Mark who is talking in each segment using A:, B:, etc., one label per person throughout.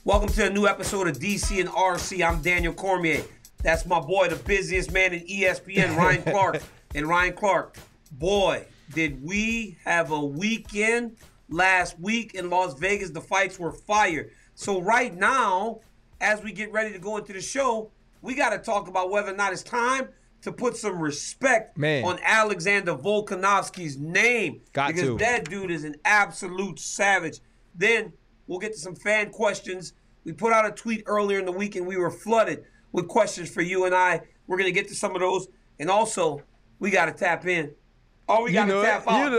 A: Welcome to a new episode of DC and RC. I'm Daniel Cormier. That's my boy, the busiest man in ESPN, Ryan Clark. And Ryan Clark, boy, did we have a weekend last week in Las Vegas. The fights were fire. So right now, as we get ready to go into the show, we got to talk about whether or not it's time to put some respect on Alexander Volkanovski's name. Because that dude is an absolute savage. Then we'll get to some fan questions. We put out a tweet earlier in the week, and we were flooded with questions for you and I. We're going to get to some of those. And also, we got to tap in. Oh, we got to tap out.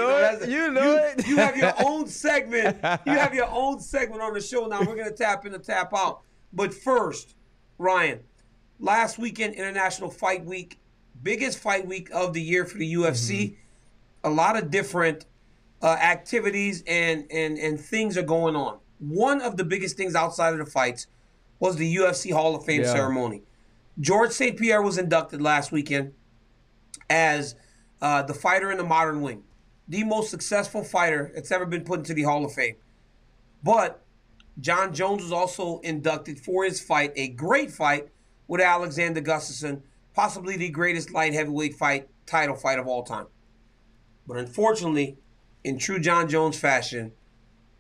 A: You have your own segment. You have your own segment on the show now. We're going to tap in and tap out. But first, Ryan, last weekend, International Fight Week, biggest fight week of the year for the UFC. A lot of different activities and things are going on. One of the biggest things outside of the fights was the UFC Hall of Fame ceremony. George St. Pierre was inducted last weekend as the fighter in the modern wing, the most successful fighter that's ever been put into the Hall of Fame. But Jon Jones was also inducted for his fight, a great fight with Alexander Gustafsson, possibly the greatest light heavyweight title fight of all time. But unfortunately, in true Jon Jones fashion,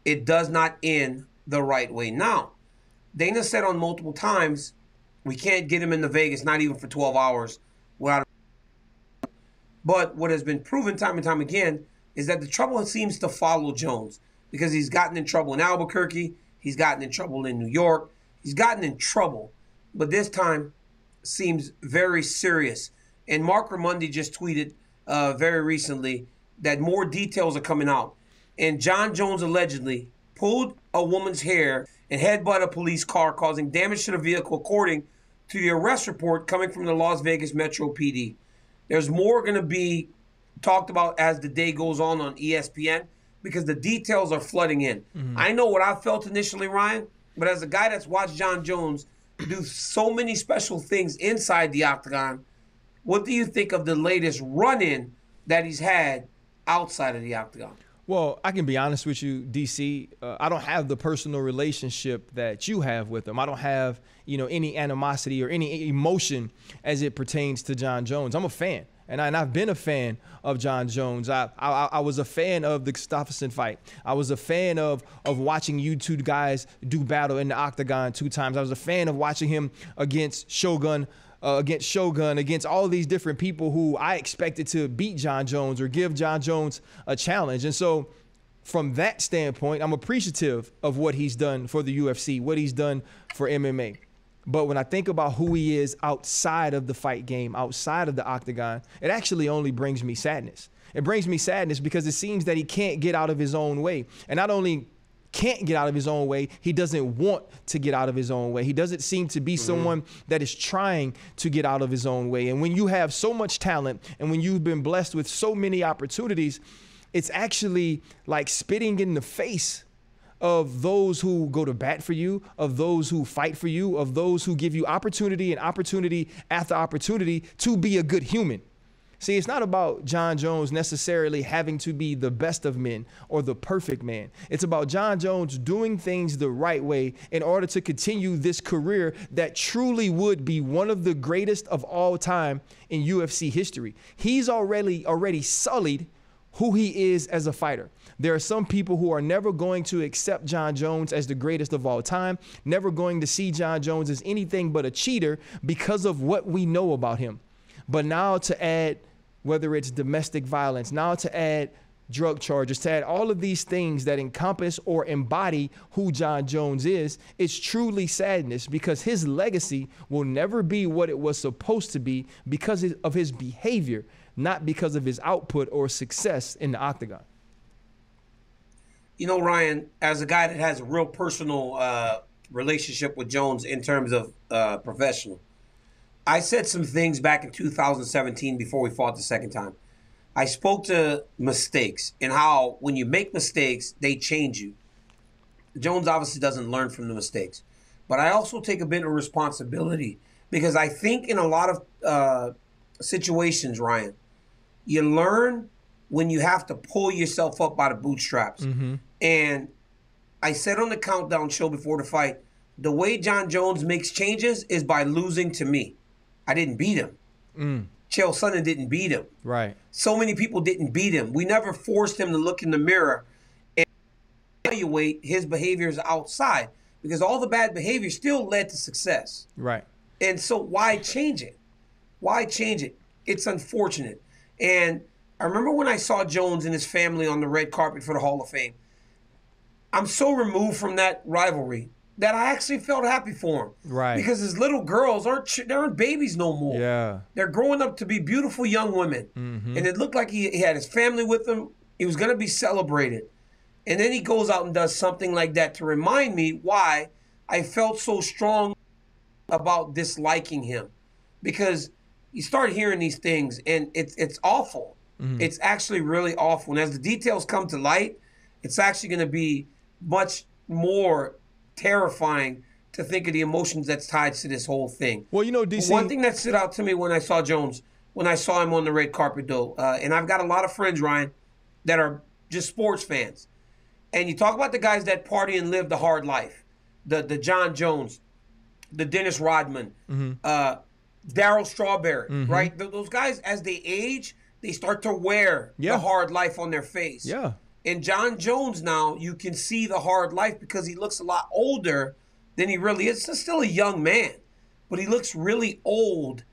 A: it does not end the right way. Now, Dana said on multiple times, we can't get him into Vegas, not even for 12 hours, without. But what has been proven time and time again is that the trouble seems to follow Jones, because he's gotten in trouble in Albuquerque, he's gotten in trouble in New York, he's gotten in trouble, but this time seems very serious. And Mark Raimondi just tweeted very recently that more details are coming out. And Jon Jones allegedly pulled a woman's hair and headbutted a police car, causing damage to the vehicle, according to the arrest report coming from the Las Vegas Metro PD. There's more going to be talked about as the day goes on ESPN, because the details are flooding in. I know what I felt initially, Ryan, but as a guy that's watched Jon Jones do so many special things inside the octagon, what do you think of the latest run-in that he's had outside of the octagon?
B: Well, I can be honest with you, DC. I don't have the personal relationship that you have with him. I don't have, any animosity or any emotion as it pertains to Jon Jones. I'm a fan, and I've been a fan of Jon Jones. I was a fan of the Gustafsson fight. I was a fan of watching you two guys do battle in the octagon 2 times. I was a fan of watching him against Shogun, against all these different people who I expected to beat Jon Jones or give Jon Jones a challenge. And so from that standpoint, I'm appreciative of what he's done for the UFC, what he's done for MMA. But when I think about who he is outside of the fight game, outside of the octagon, it actually only brings me sadness. It brings me sadness because it seems that he can't get out of his own way. And not only can't get out of his own way, he doesn't want to get out of his own way. He doesn't seem to be someone that is trying to get out of his own way. And when you have so much talent and when you've been blessed with so many opportunities, it's actually like spitting in the face of those who go to bat for you, of those who fight for you, of those who give you opportunity and opportunity after opportunity to be a good human. See, it's not about Jon Jones necessarily having to be the best of men or the perfect man. It's about Jon Jones doing things the right way in order to continue this career that truly would be one of the greatest of all time in UFC history. He's already sullied who he is as a fighter. There are some people who are never going to accept Jon Jones as the greatest of all time, never going to see Jon Jones as anything but a cheater because of what we know about him. But now to add, whether it's domestic violence, now to add drug charges, to add all of these things that encompass or embody who Jon Jones is, it's truly sadness, because his legacy will never be what it was supposed to be because of his behavior, not because of his output or success in the octagon.
A: Ryan, as a guy that has a real personal relationship with Jones in terms of professional, I said some things back in 2017 before we fought the second time. I spoke to mistakes and how when you make mistakes, they change you. Jones obviously doesn't learn from the mistakes. But I also take a bit of responsibility because I think in a lot of situations, Ryan, you learn when you have to pull yourself up by the bootstraps. And I said on the Countdown show before the fight, the way Jon Jones makes changes is by losing to me. I didn't beat him. Chael Sonnen didn't beat him.
B: Right.
A: So many people didn't beat him. We never forced him to look in the mirror and evaluate his behaviors outside, because all the bad behavior still led to success.
B: Right.
A: And so why change it? Why change it? It's unfortunate. And I remember when I saw Jones and his family on the red carpet for the Hall of Fame, I'm so removed from that rivalry that I actually felt happy for him.
B: Right.
A: Because his little girls they aren't babies no more.
B: Yeah.
A: They're growing up to be beautiful young women. And it looked like he had his family with him. He was going to be celebrated. And then he goes out and does something like that to remind me why I felt so strong about disliking him. Because you start hearing these things, and it's awful. It's actually really awful. And as the details come to light, it's actually going to be much more terrifying to think of the emotions that's tied to this whole thing.
B: Well, you know, DC.
A: One thing that stood out to me when I saw Jones, when I saw him on the red carpet, though, and I've got a lot of friends, Ryan, that are just sports fans. And you talk about the guys that party and live the hard life, the Jon Jones, the Dennis Rodman, Darryl Strawberry, right? Those guys, as they age, they start to wear the hard life on their face.
B: Yeah.
A: And Jon Jones now, you can see the hard life because he looks a lot older than he really is. He's still a young man, but he looks really old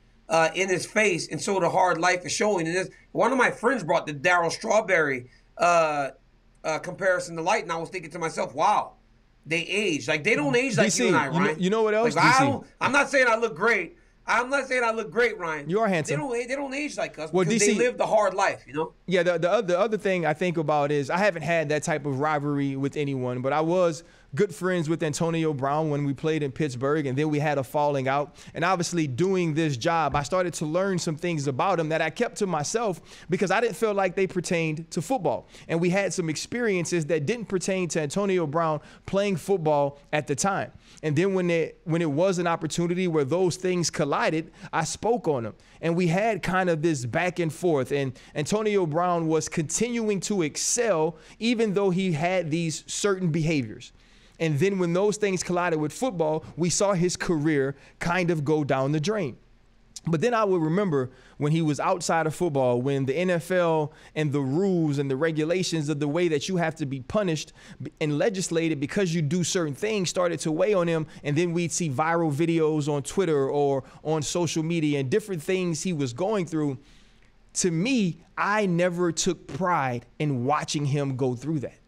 A: in his face, and so the hard life is showing. And one of my friends brought the Darryl Strawberry comparison to light, and I was thinking to myself, wow, they age. Like, they don't age like
B: DC,
A: you and I, Ryan.
B: You know what else,
A: like,
B: DC?
A: I'm not saying I look great. I'm not saying I look great, Ryan.
B: You are handsome.
A: They don't age like us,
B: Well,
A: because
B: DC,
A: they live the hard life, you know?
B: Yeah, the other thing I think about is I haven't had that type of rivalry with anyone, but I was good friends with Antonio Brown when we played in Pittsburgh, and then we had a falling out. And obviously doing this job, I started to learn some things about him that I kept to myself because I didn't feel like they pertained to football. And we had some experiences that didn't pertain to Antonio Brown playing football at the time. And then when it was an opportunity where those things collided, I spoke on them. And we had kind of this back and forth. And Antonio Brown was continuing to excel even though he had these certain behaviors. And then when those things collided with football, we saw his career kind of go down the drain. But then I would remember when he was outside of football, when the NFL and the rules and the regulations of the way that you have to be punished and legislated because you do certain things started to weigh on him. And then we'd see viral videos on Twitter or on social media and different things he was going through. To me, I never took pride in watching him go through that.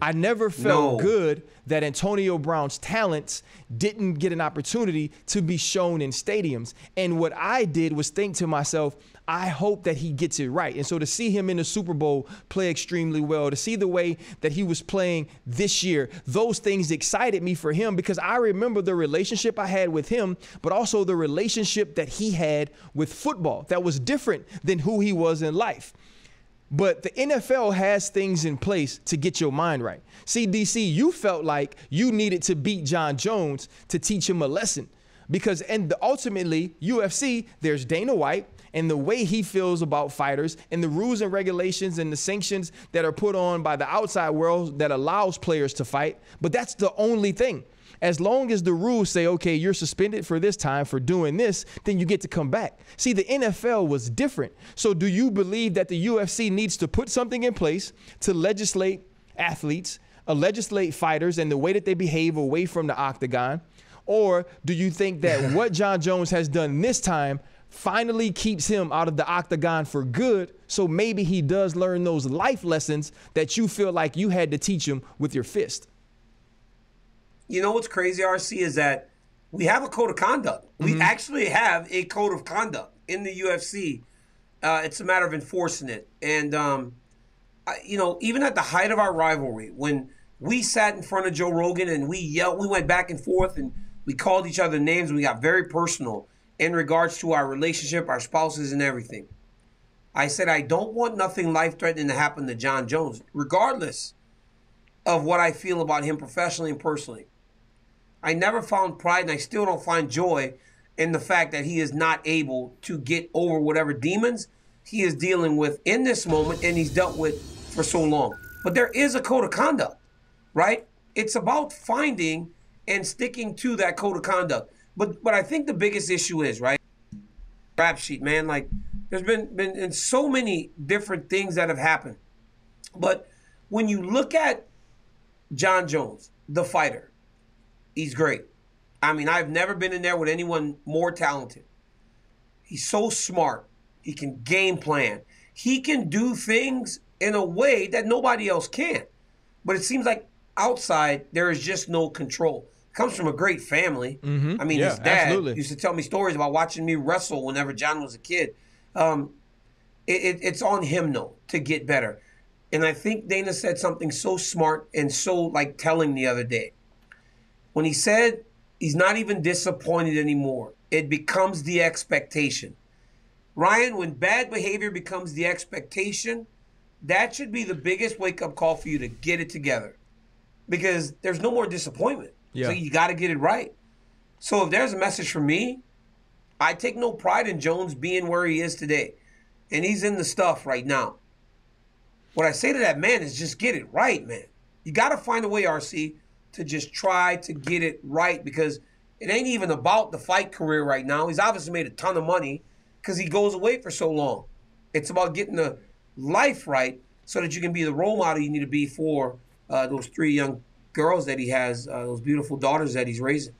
B: I never felt good that Antonio Brown's talents didn't get an opportunity to be shown in stadiums. And what I did was think to myself, I hope that he gets it right. And so to see him in the Super Bowl play extremely well, to see the way that he was playing this year, those things excited me for him because I remember the relationship I had with him, but also the relationship that he had with football that was different than who he was in life. But the NFL has things in place to get your mind right. See, DC, you felt like you needed to beat Jon Jones to teach him a lesson because ultimately, UFC, there's Dana White, and the way he feels about fighters and the rules and regulations and the sanctions that are put on by the outside world that allows players to fight. But that's the only thing. As long as the rules say, okay, you're suspended for this time for doing this, then you get to come back. See, the NFL was different. So do you believe that the UFC needs to put something in place to legislate athletes, legislate fighters and the way that they behave away from the octagon? Or do you think that what Jon Jones has done this time finally keeps him out of the octagon for good, so maybe he does learn those life lessons that you feel like you had to teach him with your fist?
A: You know what's crazy, RC, is that we have a code of conduct. We actually have a code of conduct in the UFC. It's a matter of enforcing it. And, you know, even at the height of our rivalry, when we sat in front of Joe Rogan and we yelled, we went back and forth and we called each other names and we got very personal in regards to our relationship, our spouses, and everything. I said, I don't want nothing life-threatening to happen to Jon Jones, regardless of what I feel about him professionally and personally. I never found pride, and I still don't find joy in the fact that he is not able to get over whatever demons he is dealing with in this moment and he's dealt with for so long. But there is a code of conduct, right? It's about finding and sticking to that code of conduct. But I think the biggest issue is, right, rap sheet, man. Like, there's been so many different things that have happened. But when you look at Jon Jones, the fighter, he's great. I mean, I've never been in there with anyone more talented. He's so smart. He can game plan. He can do things in a way that nobody else can. But it seems like outside, there is just no control. Comes from a great family. I mean, his dad used to tell me stories about watching me wrestle whenever Jon was a kid. It's on him, though, to get better. And I think Dana said something so smart and so, like, telling the other day. When he said he's not even disappointed anymore, it becomes the expectation. Ryan, when bad behavior becomes the expectation, that should be the biggest wake-up call for you to get it together. Because there's no more disappointment.
B: Yeah.
A: So you got to get it right. So if there's a message for me, I take no pride in Jones being where he is today. And he's in the stuff right now. What I say to that man is just get it right, man. You got to find a way, RC, to just try to get it right, because it ain't even about the fight career right now. He's obviously made a ton of money because he goes away for so long. It's about getting the life right so that you can be the role model you need to be for those 3 young girls that he has, those beautiful daughters that he's raising.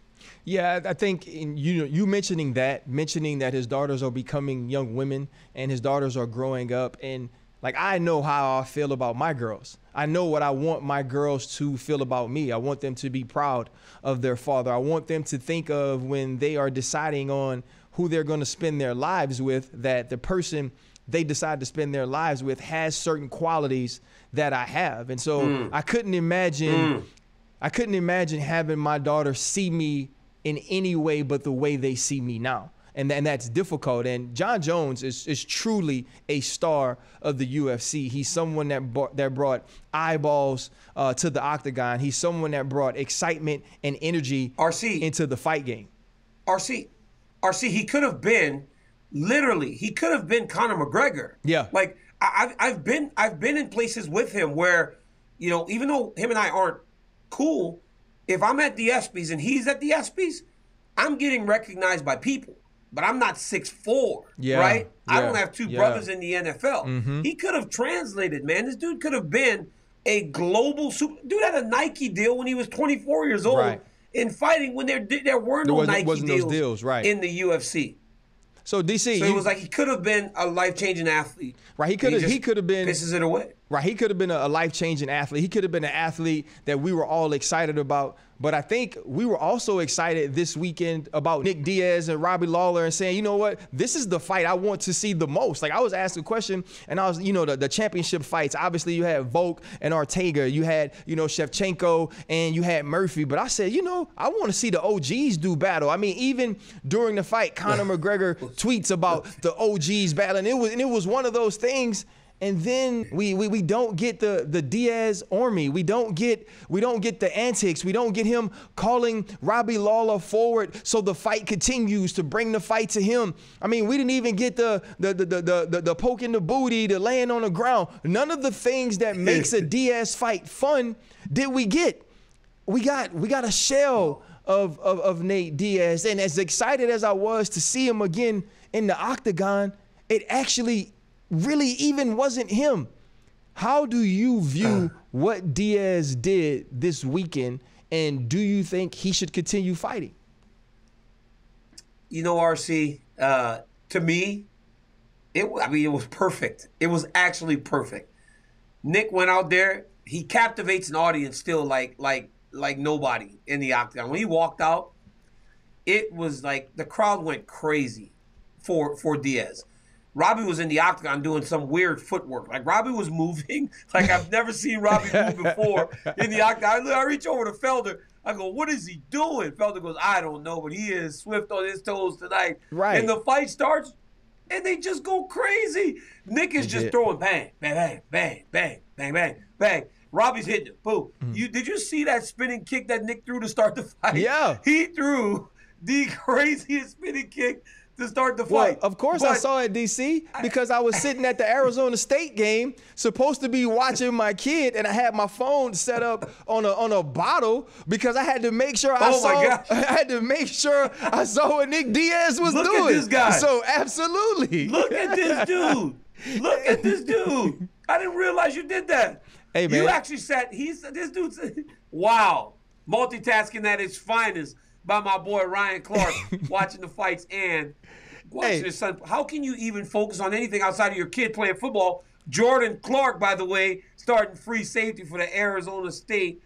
B: Yeah, I think you mentioning that his daughters are becoming young women and his daughters are growing up, and like, I know how I feel about my girls. I know what I want my girls to feel about me. I want them to be proud of their father. I want them to think of, when they are deciding on who they're going to spend their lives with, that the person they decide to spend their lives with has certain qualities that I have. And so I couldn't imagine having my daughter see me in any way but the way they see me now. And that's difficult. And Jon Jones is truly a star of the UFC. He's someone that brought eyeballs to the octagon. He's someone that brought excitement and energy into the fight game.
A: RC, he could have been, literally, he could have been Conor McGregor.
B: Yeah.
A: Like, I've been in places with him where, you know, even though him and I aren't cool, if I'm at the ESPYs and he's at the ESPYs, I'm getting recognized by people. But I'm not 6'4", right? I don't have 2 brothers in the NFL. He could have translated, man. This dude could have been a global super. Dude had a Nike deal when he was 24 years old in fighting when there were no Nike deals in the UFC.
B: So DC,
A: so it was like he could have been a life-changing athlete.
B: Right, he could have been
A: pisses it away.
B: Right, he could have been a life-changing athlete. He could have been an athlete that we were all excited about. But I think we were also excited this weekend about Nick Diaz and Robbie Lawler and saying, you know what, this is the fight I want to see the most. Like, I was asked a question, and I was, you know, the championship fights, obviously you had Volk and Ortega, you had, you know, Shevchenko, and you had Murphy. But I said, you know, I want to see the OGs do battle. I mean, even during the fight, Conor McGregor tweets about the OGs battling. It was one of those things. And then we don't get the Diaz army. We don't get the antics. We don't get him calling Robbie Lawler forward so the fight continues to bring the fight to him. I mean, we didn't even get the poke in the booty, the laying on the ground. None of the things that makes a Diaz fight fun did we get. We got a shell of Nate Diaz. And as excited as I was to see him again in the octagon, it actually really even wasn't him. How do you view what Diaz did this weekend, and do you think he should continue fighting?
A: You know, RC, to me, it was perfect. It was actually perfect. Nick went out there. He captivates an audience still like nobody in the octagon. When he walked out, it was like the crowd went crazy for Diaz. Robbie was in the octagon doing some weird footwork. Like, Robbie was moving like I've never seen Robbie move before in the octagon. I reach over to Felder. I go, what is he doing? Felder goes, I don't know, but he is swift on his toes tonight. Right. And the fight starts, and they just go crazy. Nick is just throwing bang, bang, bang, bang, bang, bang, bang. Robbie's hitting it. Boom. Did you see that spinning kick that Nick threw to start the fight?
B: Yeah.
A: He threw the craziest spinning kick to start the
B: Well,
A: fight.
B: of course I saw it, DC, because I was sitting at the Arizona State game, supposed to be watching my kid, and I had my phone set up on a bottle because I had to make sure I had to make sure I saw what Nick Diaz was doing.
A: Look at this guy.
B: So absolutely.
A: Look at this dude. Look at this dude. I didn't realize you did that.
B: Hey, man.
A: You actually said this dude's wow. Multitasking at its finest by my boy Ryan Clark, watching the fights and watching his son. How can you even focus on anything outside of your kid playing football? Jordan Clark, by the way, starting free safety for the Arizona State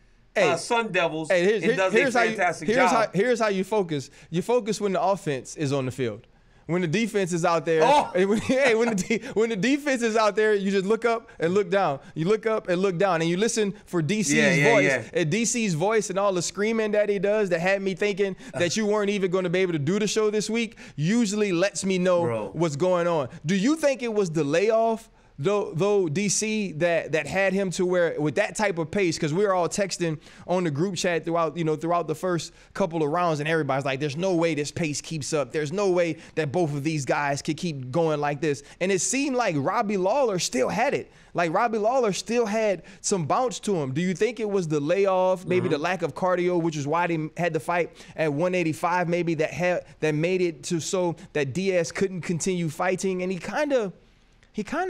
A: Sun Devils, and does a fantastic job.
B: Here's how you focus. You focus when the offense is on the field. When the defense is out there, when the defense is out there, you just look up and look down. You look up and look down, and you listen for DC's voice. Yeah. And DC's voice and all the screaming that he does that had me thinking that you weren't even going to be able to do the show this week usually lets me know what's going on. Do you think it was the layoff? Though DC that had him to where with that type of pace, because we were all texting on the group chat throughout the first couple of rounds, and everybody's like, there's no way this pace keeps up. There's no way that both of these guys could keep going like this. And it seemed like Robbie Lawler still had it. Like Robbie Lawler still had some bounce to him. Do you think it was the layoff, maybe the lack of cardio, which is why they had to fight at 185, maybe that made it to so that Diaz couldn't continue fighting, and he kind of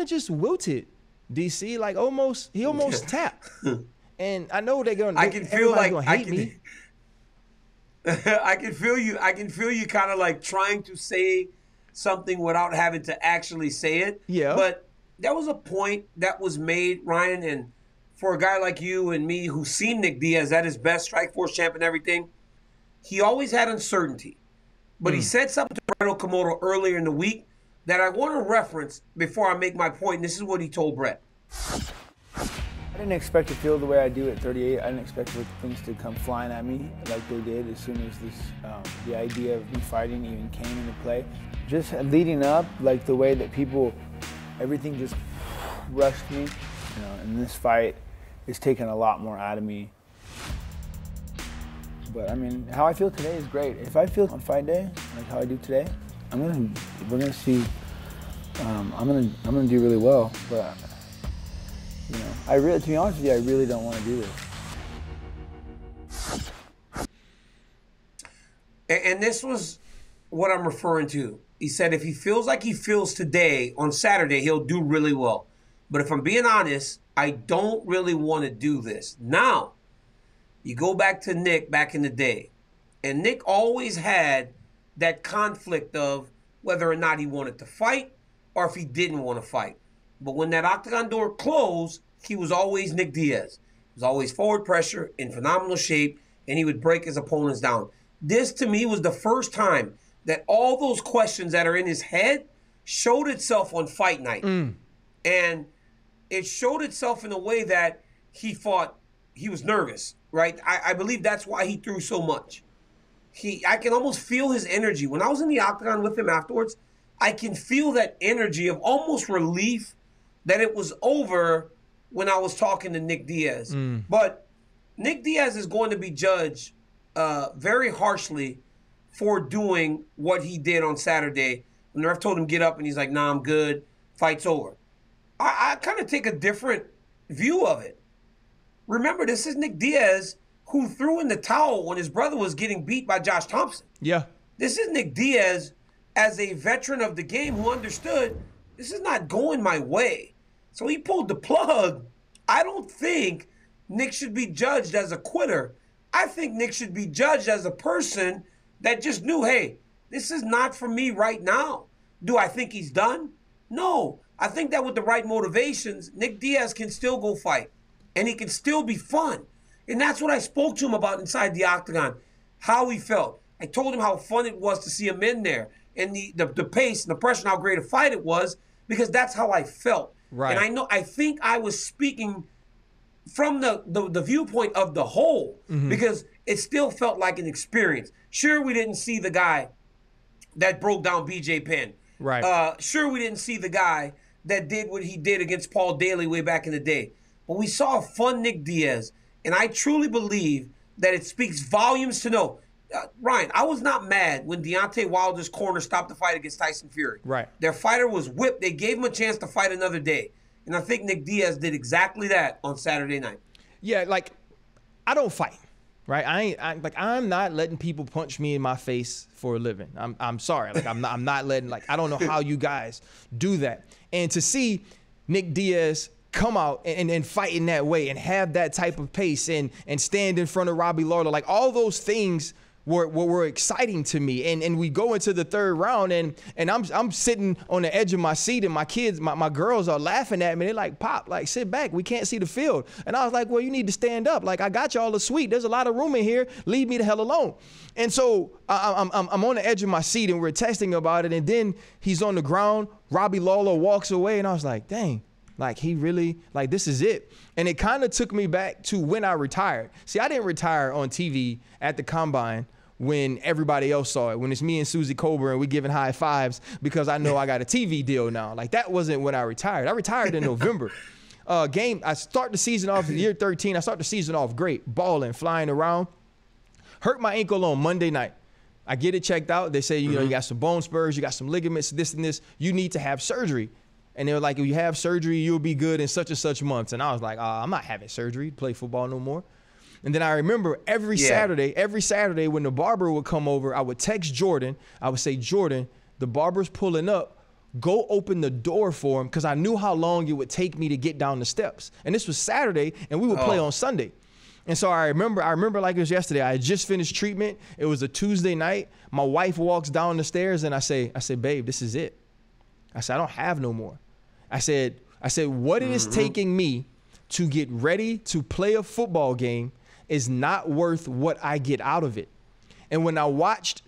B: just wilted, DC, like he almost tapped. And I know they're going to hate me.
A: I can feel you kind of like trying to say something without having to actually say it.
B: Yeah.
A: But there was a point that was made, Ryan, and for a guy like you and me who's seen Nick Diaz at his best, Strikeforce champ and everything, he always had uncertainty. But he said something to Brett Okamoto earlier in the week that I want to reference before I make my point. And this is what he told Brett.
C: I didn't expect to feel the way I do at 38. I didn't expect things to come flying at me like they did as soon as the idea of me fighting even came into play. Just leading up, like the way that everything just rushed me. And this fight is taking a lot more out of me. But I mean, how I feel today is great. If I feel on fight day, like how I do today, we're gonna see. I'm gonna do really well, but to be honest with you, I really don't want to do this.
A: And this was what I'm referring to. He said if he feels like he feels today on Saturday, he'll do really well. But if I'm being honest, I don't really want to do this. Now, you go back to Nick back in the day, and Nick always had that conflict of whether or not he wanted to fight or if he didn't want to fight. But when that octagon door closed, he was always Nick Diaz. He was always forward pressure, in phenomenal shape, and he would break his opponents down. This, to me, was the first time that all those questions that are in his head showed itself on fight night. And it showed itself in a way that he thought he was nervous, right? I believe that's why he threw so much. I can almost feel his energy. When I was in the octagon with him afterwards, I can feel that energy of almost relief that it was over when I was talking to Nick Diaz. But Nick Diaz is going to be judged very harshly for doing what he did on Saturday. When the ref told him get up and he's like, nah, I'm good, fight's over. I kind of take a different view of it. Remember, this is Nick Diaz who threw in the towel when his brother was getting beat by Josh Thompson.
B: Yeah.
A: This is Nick Diaz as a veteran of the game who understood this is not going my way. So he pulled the plug. I don't think Nick should be judged as a quitter. I think Nick should be judged as a person that just knew, hey, this is not for me right now. Do I think he's done? No. I think that with the right motivations, Nick Diaz can still go fight. And he can still be fun. And that's what I spoke to him about inside the octagon, how he felt. I told him how fun it was to see him in there and the pace and the pressure and how great a fight it was because that's how I felt.
B: Right.
A: And I think I was speaking from the viewpoint of the whole because it still felt like an experience. Sure, we didn't see the guy that broke down BJ Penn.
B: Right.
A: Sure, we didn't see the guy that did what he did against Paul Daly way back in the day. But we saw a fun Nick Diaz. And I truly believe that it speaks volumes to know. Ryan, I was not mad when Deontay Wilder's corner stopped the fight against Tyson Fury.
B: Right.
A: Their fighter was whipped. They gave him a chance to fight another day. And I think Nick Diaz did exactly that on Saturday night.
B: Yeah, like, I don't fight, right? I'm not letting people punch me in my face for a living. I'm sorry. Like, I'm not letting, like, I don't know how you guys do that. And to see Nick Diaz come out and fight in that way and have that type of pace and stand in front of Robbie Lawler, like, all those things were exciting to me. And we go into the third round and I'm sitting on the edge of my seat and my kids, my girls are laughing at me. They're like, Pop, like, sit back. We can't see the field. And I was like, well, you need to stand up. Like, I got y'all a suite. There's a lot of room in here. Leave me the hell alone. And so I'm on the edge of my seat and we're texting about it. And then he's on the ground. Robbie Lawler walks away and I was like, dang. Like, he really, like, this is it. And it kind of took me back to when I retired. See, I didn't retire on TV at the Combine when everybody else saw it, when it's me and Susie Colbert and we giving high fives because I know I got a TV deal now. Like, that wasn't when I retired. I retired in November. I start the season off in year 13. I start the season off great, balling, flying around. Hurt my ankle on Monday night. I get it checked out. They say, you know, you got some bone spurs, you got some ligaments, this and this. You need to have surgery. And they were like, if you have surgery, you'll be good in such and such months. And I was like, I'm not having surgery to play football no more. And then I remember every Saturday when the barber would come over, I would text Jordan. I would say, Jordan, the barber's pulling up. Go open the door for him because I knew how long it would take me to get down the steps. And this was Saturday, and we would play on Sunday. And so I remember like it was yesterday. I had just finished treatment. It was a Tuesday night. My wife walks down the stairs, and I say, babe, this is it. I said, I don't have no more. I said, what it is taking me to get ready to play a football game is not worth what I get out of it. And when I watched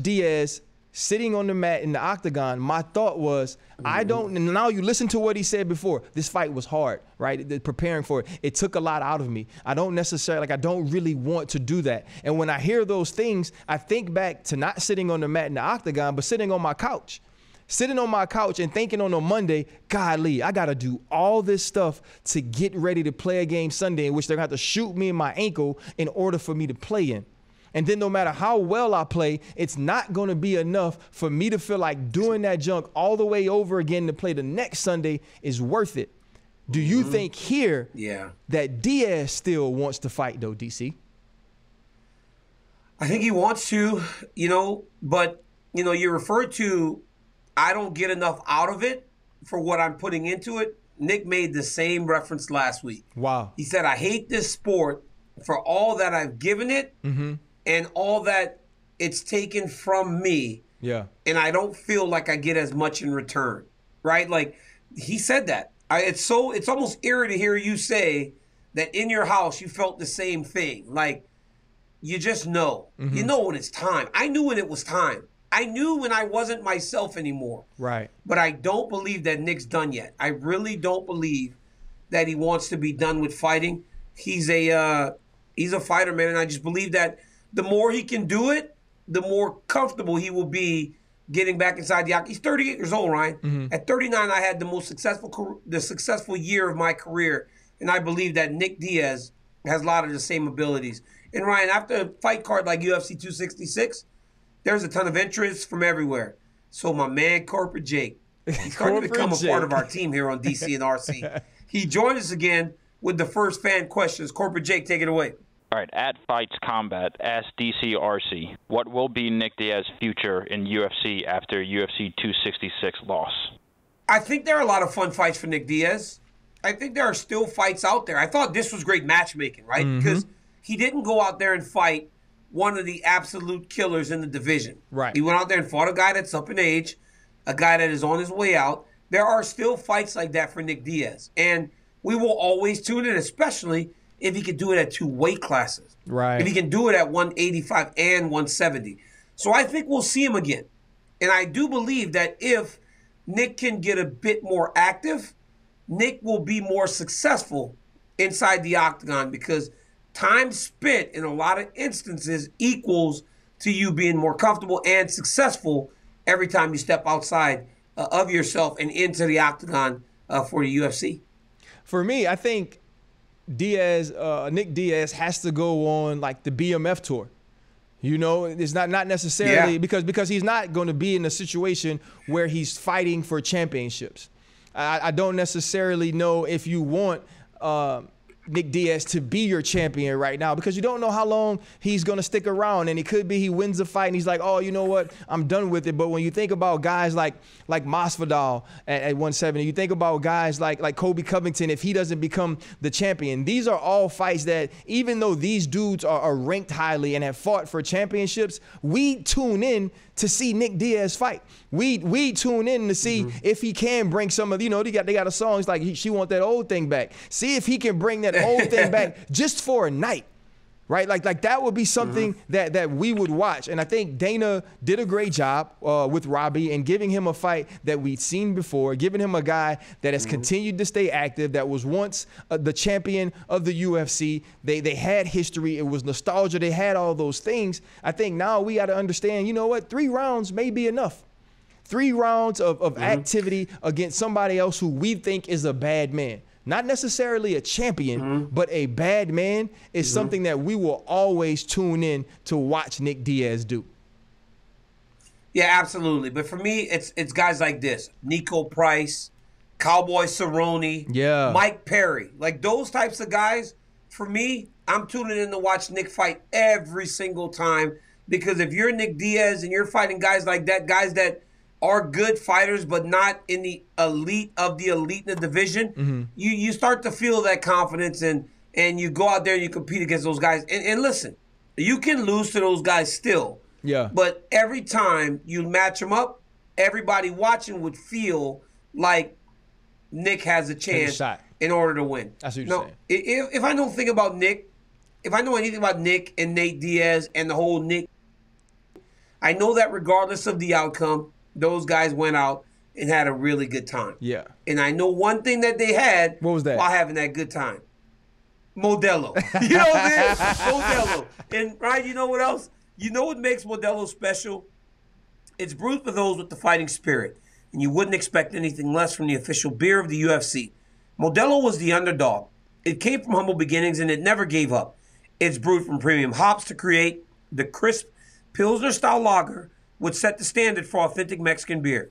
B: Diaz sitting on the mat in the octagon, my thought was, and now you listen to what he said before. This fight was hard, right? Preparing for it. It took a lot out of me. I don't really want to do that. And when I hear those things, I think back to not sitting on the mat in the octagon, but sitting on my couch. Sitting on my couch and thinking on a Monday, golly, I got to do all this stuff to get ready to play a game Sunday in which they're going to have to shoot me in my ankle in order for me to play in. And then no matter how well I play, it's not going to be enough for me to feel like doing that junk all the way over again to play the next Sunday is worth it. Do you think here that Diaz still wants to fight, though, DC?
A: I think he wants to, but, you referred to I don't get enough out of it for what I'm putting into it. Nick made the same reference last week.
B: Wow.
A: He said, I hate this sport for all that I've given it and all that it's taken from me.
B: Yeah.
A: And I don't feel like I get as much in return, right? Like, he said that. It's almost eerie to hear you say that in your house you felt the same thing. Like, you just know. You know when it's time. I knew when it was time. I knew when I wasn't myself anymore.
B: Right.
A: But I don't believe that Nick's done yet. I really don't believe that he wants to be done with fighting. He's a fighter, man, and I just believe that the more he can do it, the more comfortable he will be getting back inside the octagon. He's 38 years old, Ryan. At 39, I had the successful year of my career, and I believe that Nick Diaz has a lot of the same abilities. And Ryan, after a fight card like UFC 266, there's a ton of interest from everywhere. So my man, Corporate Jake, he's starting to become a part of our team here on DC and RC. He joined us again with the first fan questions. Corporate Jake, take it away.
D: All right, at Fights Combat, ask DCRC, what will be Nick Diaz's future in UFC after UFC 266 loss?
A: I think there are a lot of fun fights for Nick Diaz. I think there are still fights out there. I thought this was great matchmaking, right? Because he didn't go out there and fight one of the absolute killers in the division.
B: Right.
A: He went out there and fought a guy that's up in age, a guy that is on his way out. There are still fights like that for Nick Diaz. And we will always tune in, especially if he can do it at 2 weight classes.
B: Right.
A: If he can do it at 185 and 170. So I think we'll see him again. And I do believe that if Nick can get a bit more active, Nick will be more successful inside the octagon because time spent in a lot of instances equals to you being more comfortable and successful every time you step outside of yourself and into the octagon for the UFC.
B: For me, I think Nick Diaz has to go on like the BMF tour. You know, it's not necessarily because he's not going to be in a situation where he's fighting for championships. I don't necessarily know if you want Nick Diaz to be your champion right now, because you don't know how long he's going to stick around, and it could be he wins the fight and he's like, oh, you know what, I'm done with it. But when you think about guys like Masvidal at 170, you think about guys like Colby Covington, if he doesn't become the champion, these are all fights that, even though these dudes are ranked highly and have fought for championships, we tune in to see Nick Diaz fight. We tune in to see if he can bring some of, you know, they got a song, it's like she want that old thing back. See if he can bring that old thing back just for a night, right? Like that would be something that we would watch. And I think Dana did a great job with Robbie and giving him a fight that we'd seen before, giving him a guy that has continued to stay active, that was once the champion of the UFC. They had history. It was nostalgia. They had all those things. I think now we got to understand, you know what, 3 rounds may be enough. 3 rounds of activity against somebody else who we think is a bad man. Not necessarily a champion, but a bad man is something that we will always tune in to watch Nick Diaz do.
A: Yeah, absolutely. But for me, it's guys like this: Nico Price, Cowboy Cerrone, Mike Perry. Like those types of guys, for me, I'm tuning in to watch Nick fight every single time. Because if you're Nick Diaz and you're fighting guys like that, guys that are good fighters but not in the elite of the elite in the division, you start to feel that confidence, and you go out there and you compete against those guys. And listen, you can lose to those guys still. Yeah. But every time you match them up, everybody watching would feel like Nick has a chance in order to win.
B: That's what you're saying.
A: If I know anything about Nick, if I know anything about Nick and Nate Diaz and the whole Nick, I know that regardless of the outcome, those guys went out and had a really good time. Yeah. And I know one thing that they had. What was that? While having that good time. Modelo. You know what I mean? Modelo. And, right, you know what else? You know what makes Modelo special? It's brewed for those with the fighting spirit. And you wouldn't expect anything less from the official beer of the UFC. Modelo was the underdog. It came from humble beginnings, and it never gave up. It's brewed from premium hops to create the crisp Pilsner-style lager would set the standard for authentic Mexican beer.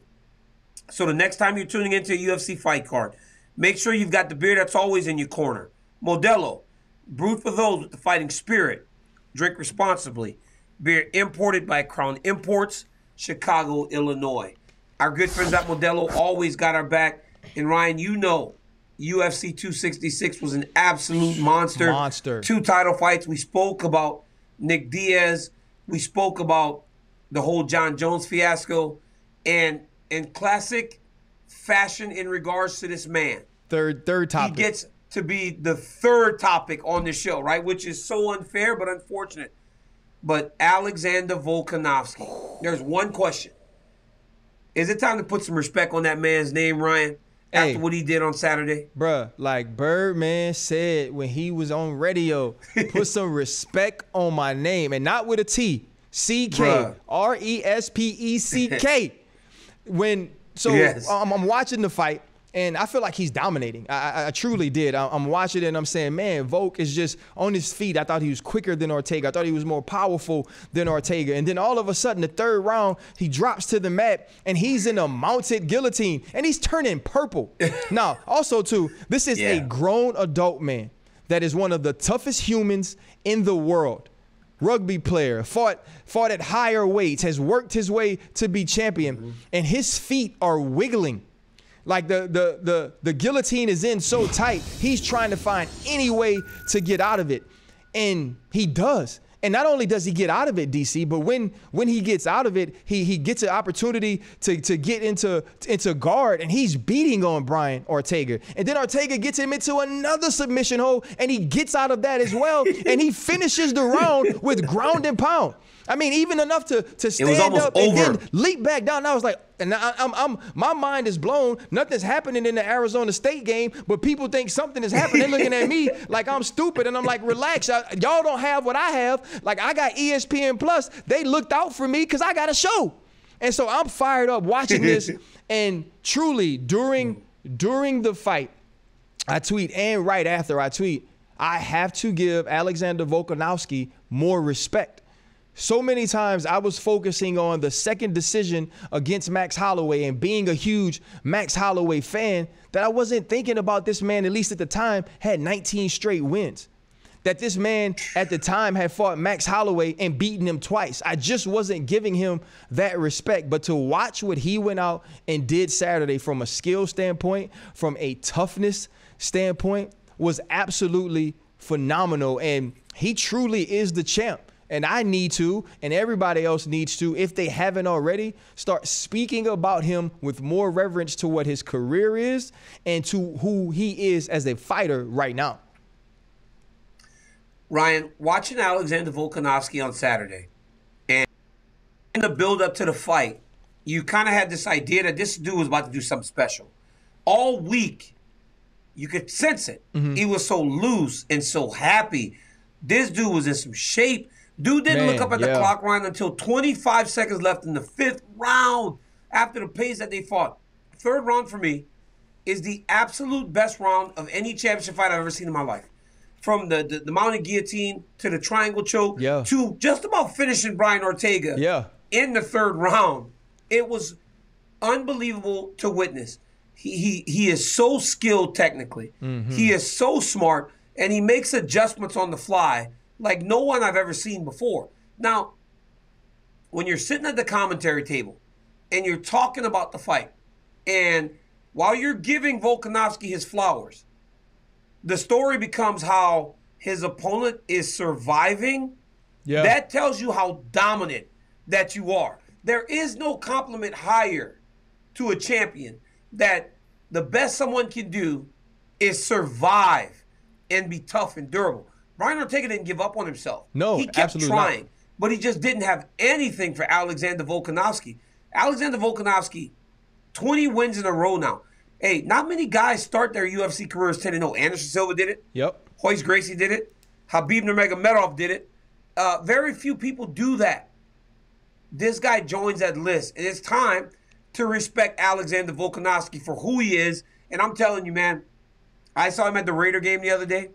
A: So the next time you're tuning into a UFC fight card, make sure you've got the beer that's always in your corner. Modelo, brewed for those with the fighting spirit. Drink responsibly. Beer imported by Crown Imports, Chicago, Illinois. Our good friends at Modelo always got our back. And Ryan, you know, UFC 266 was an absolute monster. 2 title fights. We spoke about Nick Diaz. We spoke about the whole Jon Jones fiasco, and in classic fashion in regards to this man. Third topic. He gets to be the 3rd topic on the show, right? Which is so unfair but unfortunate. But Alexander Volkanovski, there's one question. Is it time to put some respect on that man's name, Ryan, after what he did on Saturday?
B: Bruh, like Birdman said when he was on radio, put some respect on my name, and not with a T. C-K, R-E-S-P-E-C-K. I'm watching the fight, and I feel like he's dominating. I truly did. I'm watching it, and I'm saying, man, Volk is just on his feet. I thought he was quicker than Ortega. I thought he was more powerful than Ortega. And then all of a sudden, the 3rd round, he drops to the mat, and he's in a mounted guillotine, and he's turning purple. Now, also, too, this is a grown adult man that is one of the toughest humans in the world. Rugby player, fought at higher weights, has worked his way to be champion, and his feet are wiggling. Like the guillotine is in so tight, he's trying to find any way to get out of it. And he does. And not only does he get out of it, DC, but when he gets out of it, he gets an opportunity to get into guard, and he's beating on Brian Ortega. And then Ortega gets him into another submission hole, and he gets out of that as well, and he finishes the round with ground and pound. I mean, even enough to stand up and then leap back down. I was like, and my mind is blown. Nothing's happening in the Arizona State game, but people think something is happening. They're looking at me like I'm stupid, and I'm like, relax. Y'all don't have what I have. Like, I got ESPN Plus. They looked out for me because I got a show. And so I'm fired up watching this. And truly, during the fight, I tweet, and right after I tweet, I have to give Alexander Volkanovski more respect. So many times I was focusing on the second decision against Max Holloway and being a huge Max Holloway fan that I wasn't thinking about this man, at least at the time, had 19 straight wins. That this man at the time had fought Max Holloway and beaten him twice. I just wasn't giving him that respect. But to watch what he went out and did Saturday from a skill standpoint, from a toughness standpoint, was absolutely phenomenal. And he truly is the champ. And I need to, and everybody else needs to, if they haven't already, start speaking about him with more reverence to what his career is and to who he is as a fighter right now.
A: Ryan, watching Alexander Volkanovski on Saturday and in the build-up to the fight, you kind of had this idea that this dude was about to do something special. All week, you could sense it. He was so loose and so happy. This dude was in some shape. Dude didn't look up at the clock, Ryan, until 25 seconds left in the 5th round after the pace that they fought. Third round for me is the absolute best round of any championship fight I've ever seen in my life. From the mounted guillotine to the triangle choke to just about finishing Brian Ortega in the 3rd round. It was unbelievable to witness. He is so skilled technically. He is so smart, and he makes adjustments on the fly like no one I've ever seen before. Now, when you're sitting at the commentary table and you're talking about the fight, and while you're giving Volkanovski his flowers, the story becomes how his opponent is surviving. That tells you how dominant that you are. There is no compliment higher to a champion that the best someone can do is survive and be tough and durable. Brian Ortega didn't give up on himself.
B: No,
A: he kept trying, but he just didn't have anything for Alexander Volkanovski. Alexander Volkanovski, 20 wins in a row now. Hey, not many guys start their UFC careers 10-0. Anderson Silva did it. Royce Gracie did it. Khabib Nurmagomedov did it. Very few people do that. This guy joins that list. And it's time to respect Alexander Volkanovski for who he is. And I'm telling you, man, I saw him at the Raider game the other day,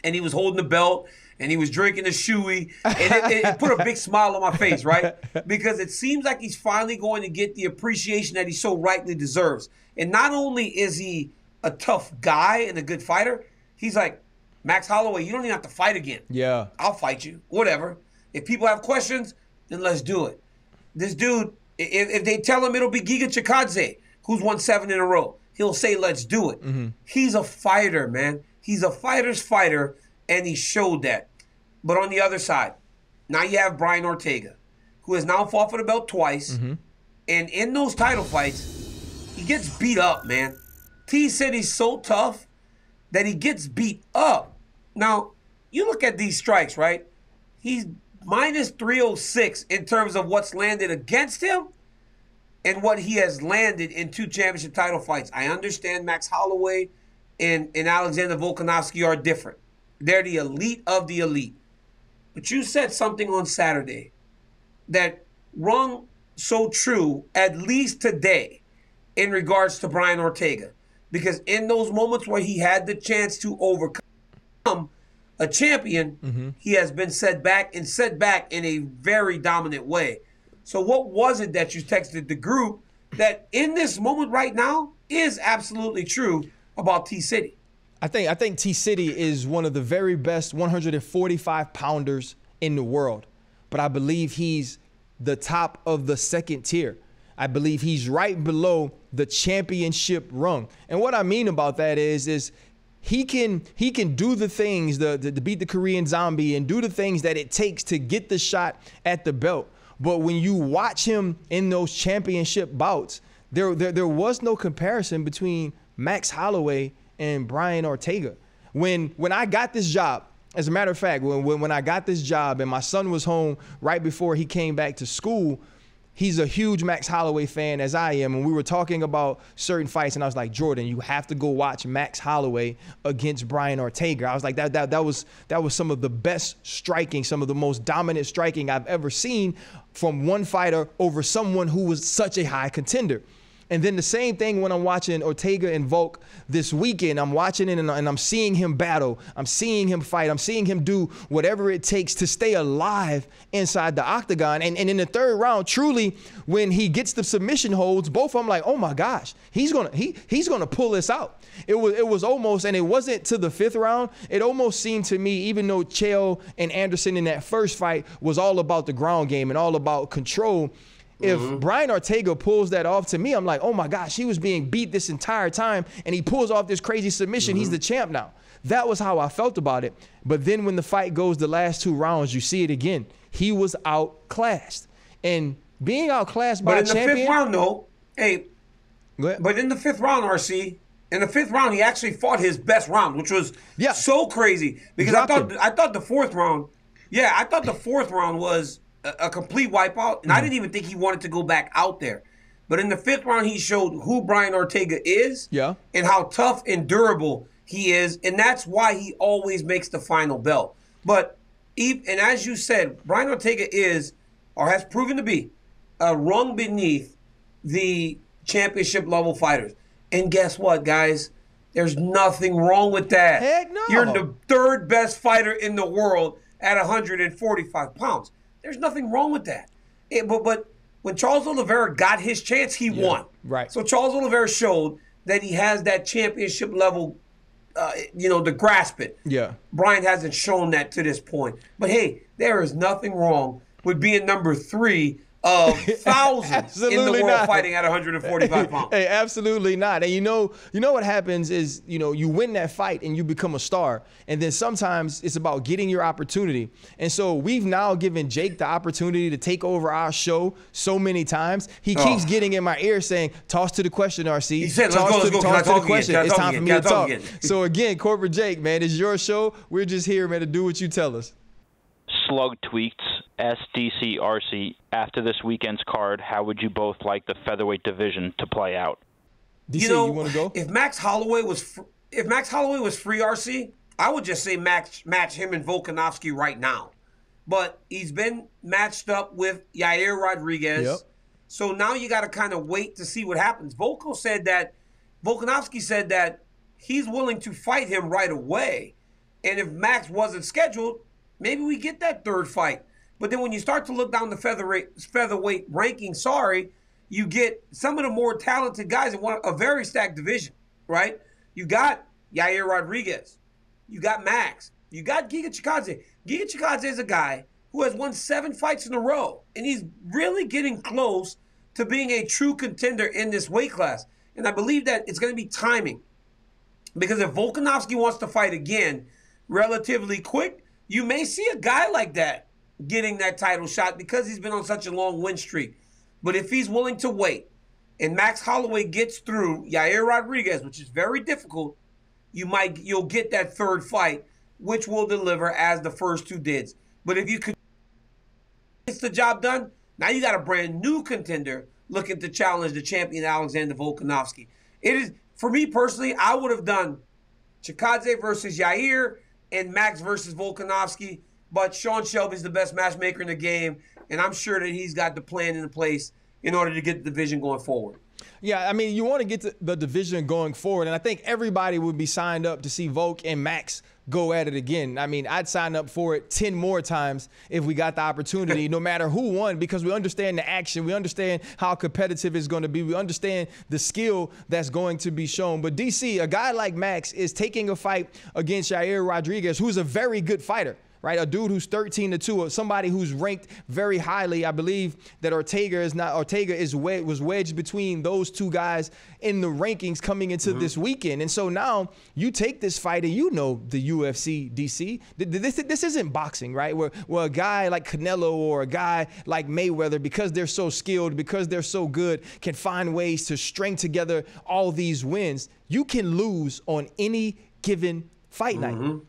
A: and he was holding the belt, and he was drinking a shoey, and it put a big smile on my face, right? Because it seems like he's finally going to get the appreciation that he so rightly deserves. And not only is he a tough guy and a good fighter, he's like, Max Holloway, you don't even have to fight again. I'll fight you, whatever. If people have questions, then let's do it. This dude, if they tell him it'll be Giga Chikadze, who's won 7 in a row, he'll say, let's do it. He's a fighter, man. He's a fighter's fighter, and he showed that. But on the other side, now you have Brian Ortega, who has now fought for the belt twice. And in those title fights, he gets beat up, man. T said he's so tough that he gets beat up. Now, you look at these strikes, right? He's minus 306 in terms of what's landed against him and what he has landed in 2 championship title fights. I understand Max Holloway and Alexander Volkanovski are different. They're the elite of the elite. But you said something on Saturday that rung so true, at least today, in regards to Brian Ortega. Because in those moments where he had the chance to overcome a champion, he has been set back in a very dominant way. So what was it that you texted the group that in this moment right now is absolutely true about T-City?
B: I think T-City is one of the very best 145-pounders in the world. But I believe he's the top of the 2nd tier. I believe he's right below the championship rung. And what I mean about that is he can do the things to beat the Korean Zombie and do the things that it takes to get the shot at the belt. But when you watch him in those championship bouts, there was no comparison between Max Holloway and Brian Ortega. When I got this job, as a matter of fact, when I got this job and my son was home right before he came back to school, he's a huge Max Holloway fan, as I am, and we were talking about certain fights, and I was like, Jordan, you have to go watch Max Holloway against Brian Ortega. I was like, that was some of the best striking, some of the most dominant striking I've ever seen from one fighter over someone who was such a high contender. And then the same thing when I'm watching Ortega and Volk this weekend. I'm watching it and I'm seeing him battle. I'm seeing him fight. I'm seeing him do whatever it takes to stay alive inside the octagon. And in the third round, truly, when he gets the submission holds, both of them like, oh my gosh, he's gonna pull this out. It was almost, and it wasn't to the fifth round. It almost seemed to me, even though Chael and Anderson in that first fight was all about the ground game and all about control, if Brian Ortega pulls that off, to me, I'm like, oh my gosh, he was being beat this entire time, and he pulls off this crazy submission. He's the champ now. That was how I felt about it. But then when the fight goes the last 2 rounds, you see it again. He was outclassed. And being outclassed by a champion.
A: But in the 5th round, though, hey,
B: go ahead.
A: But in the 5th round, RC, in the 5th round, he actually fought his best round, which was so crazy. Because I thought the 4th round, I thought the 4th round was a complete wipeout, and I didn't even think he wanted to go back out there. But in the 5th round, he showed who Brian Ortega is and how tough and durable he is, and that's why he always makes the final belt. But, and as you said, Brian Ortega is, or has proven to be, a rung beneath the championship-level fighters. And guess what, guys? There's nothing wrong with that.
B: Heck no.
A: You're the 3rd best fighter in the world at 145 pounds. There's nothing wrong with that. But when Charles Oliveira got his chance, he won.
B: Right.
A: So Charles Oliveira showed that he has that championship level, to grasp it.
B: Yeah.
A: Brian hasn't shown that to this point. But hey, there is nothing wrong with being number 3 of thousands in the world fighting at 145 pounds.
B: Hey, absolutely not. And you know what happens is, you win that fight and you become a star. And then sometimes it's about getting your opportunity. And so we've now given Jake the opportunity to take over our show so many times. He keeps getting in my ear saying, toss to the question, RC.
A: He said,
B: toss
A: let's go.
B: Toss to the question.
A: It's
B: time for me to talk. So again, Corporate Jake, man, it's your show. We're just here, man, to do what you tell us.
D: Slug tweets, SDCRC, after this weekend's card, how would you both like the featherweight division to play out?
B: DC, you want to go?
A: If Max Holloway was free, RC, I would just say match him and Volkanovski right now. But he's been matched up with Yair Rodriguez.
B: Yep.
A: So now you got to kind of wait to see what happens. Volkanovski said that he's willing to fight him right away. And if Max wasn't scheduled, maybe we get that 3rd fight. But then when you start to look down the featherweight ranking, you get some of the more talented guys in a very stacked division, right? You got Yair Rodriguez. You got Max. You got Giga Chikadze. Giga Chikadze is a guy who has won 7 fights in a row, and he's really getting close to being a true contender in this weight class. And I believe that it's going to be timing. Because if Volkanovski wants to fight again relatively quick, you may see a guy like that getting that title shot because he's been on such a long win streak. But if he's willing to wait and Max Holloway gets through Yair Rodriguez, which is very difficult, you'll get that 3rd fight, which will deliver as the first 2 did. But if you could get the job done, now you got a brand new contender looking to challenge the champion Alexander Volkanovski. It is, for me personally, I would have done Chikadze versus Yair and Max versus Volkanovski, but Sean Shelby's the best matchmaker in the game, and I'm sure that he's got the plan in place in order to get the division going forward.
B: Yeah, I mean, you want to get the division going forward, and I think everybody would be signed up to see Volk and Max go at it again. I mean, I'd sign up for it 10 more times if we got the opportunity, no matter who won, because we understand the action. We understand how competitive it's going to be. We understand the skill that's going to be shown. But DC, a guy like Max is taking a fight against Yair Rodriguez, who's a very good fighter. Right, a dude who's 13-2, somebody who's ranked very highly. I believe that Ortega was wedged between those 2 guys in the rankings coming into this weekend. And so now you take this fight, and the UFC, DC. This isn't boxing, right? Where a guy like Canelo or a guy like Mayweather, because they're so skilled, because they're so good, can find ways to string together all these wins. You can lose on any given fight night.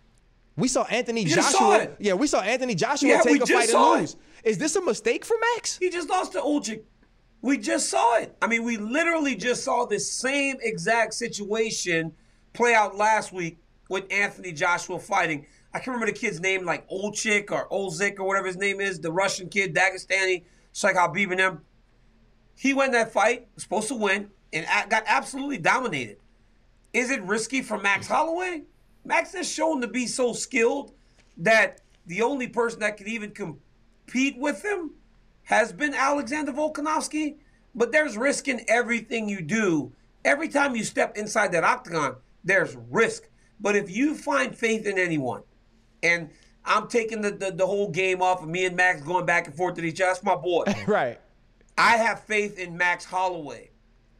B: We saw Anthony Joshua. Yeah, we saw Anthony Joshua take a fight and lose. Is this a mistake for Max?
A: He just lost to Olchik. We just saw it. I mean, we literally just saw this same exact situation play out last week with Anthony Joshua fighting. I can't remember the kid's name, like Olchik or Olzik or whatever his name is, the Russian kid, Dagestani, Sheikh Habib and them. He won that fight, was supposed to win. and got absolutely dominated. Is it risky for Max Holloway? Max has shown to be so skilled that the only person that can even compete with him has been Alexander Volkanovski. But there's risk in everything you do. Every time you step inside that octagon, there's risk. But if you find faith in anyone, and I'm taking the whole game off of me and Max going back and forth to each other, that's my boy.
B: Right.
A: I have faith in Max Holloway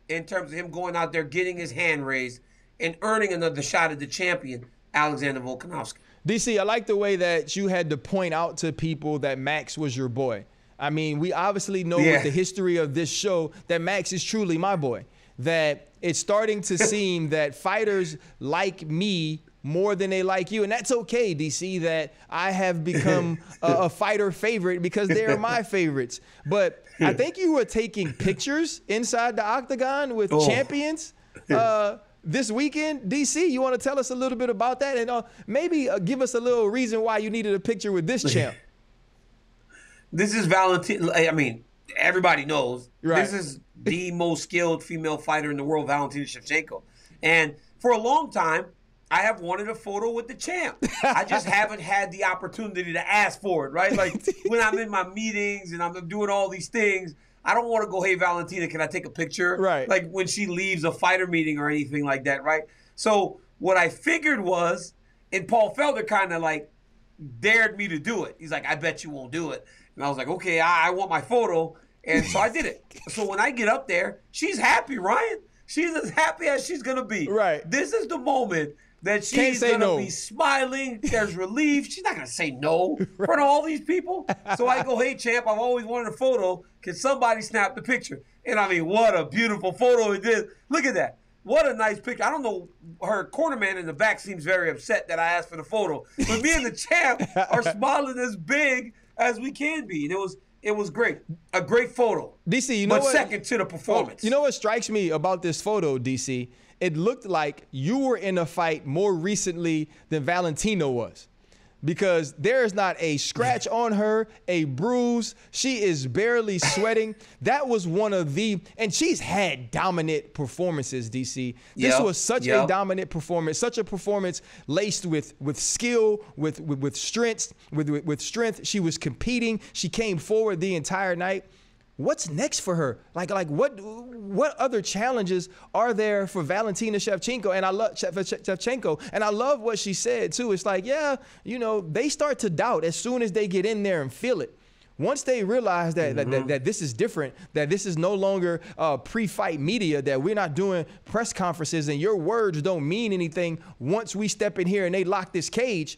A: in terms of him going out there, getting his hand raised, and earning another shot at the champion, Alexander Volkanovski.
B: DC, I like the way that you had to point out to people that Max was your boy. I mean, we obviously know with the history of this show that Max is truly my boy. That it's starting to seem that fighters like me more than they like you. And that's okay, DC, that I have become a fighter favorite because they're my favorites. But I think you were taking pictures inside the octagon with champions this weekend. DC, you want to tell us a little bit about that? And maybe give us a little reason why you needed a picture with this champ.
A: This is Valentina. I mean, everybody knows.
B: Right.
A: This is the most skilled female fighter in the world, Valentina Shevchenko. And for a long time, I have wanted a photo with the champ. I just haven't had the opportunity to ask for it, right? Like when I'm in my meetings and I'm doing all these things, I don't want to go, hey, Valentina, can I take a picture?
B: Right.
A: Like when she leaves a fighter meeting or anything like that, right? So what I figured was, and Paul Felder kind of like dared me to do it. He's like, I bet you won't do it. And I was like, okay, I want my photo. And so I did it. So when I get up there, she's happy, Ryan. She's as happy as she's going to be.
B: Right.
A: This is the moment that she's going to be smiling. There's relief. She's not going to say no in front of all these people. So I go, hey, champ, I've always wanted a photo. Can somebody snap the picture? And I mean, what a beautiful photo it is. Look at that. What a nice picture. I don't know, her corner man in the back seems very upset that I asked for the photo. But me and the champ are smiling as big as we can be. And it was great. A great photo.
B: DC, you know what?
A: Second to the performance.
B: You know what strikes me about this photo, DC? It looked like you were in a fight more recently than Valentina was. Because there is not a scratch on her, a bruise. She is barely sweating. That was one of the, and she's had dominant performances, DC. This was such a dominant performance, such a performance laced with skill, with strength, with strength. She was competing. She came forward the entire night. What's next for her? Like what other challenges are there for Valentina Shevchenko? And I love Shevchenko, and I love what she said too. It's like, yeah, you know, they start to doubt as soon as they get in there and feel it. Once they realize that that this is different, that this is no longer pre-fight media, that we're not doing press conferences and your words don't mean anything. Once we step in here and they lock this cage,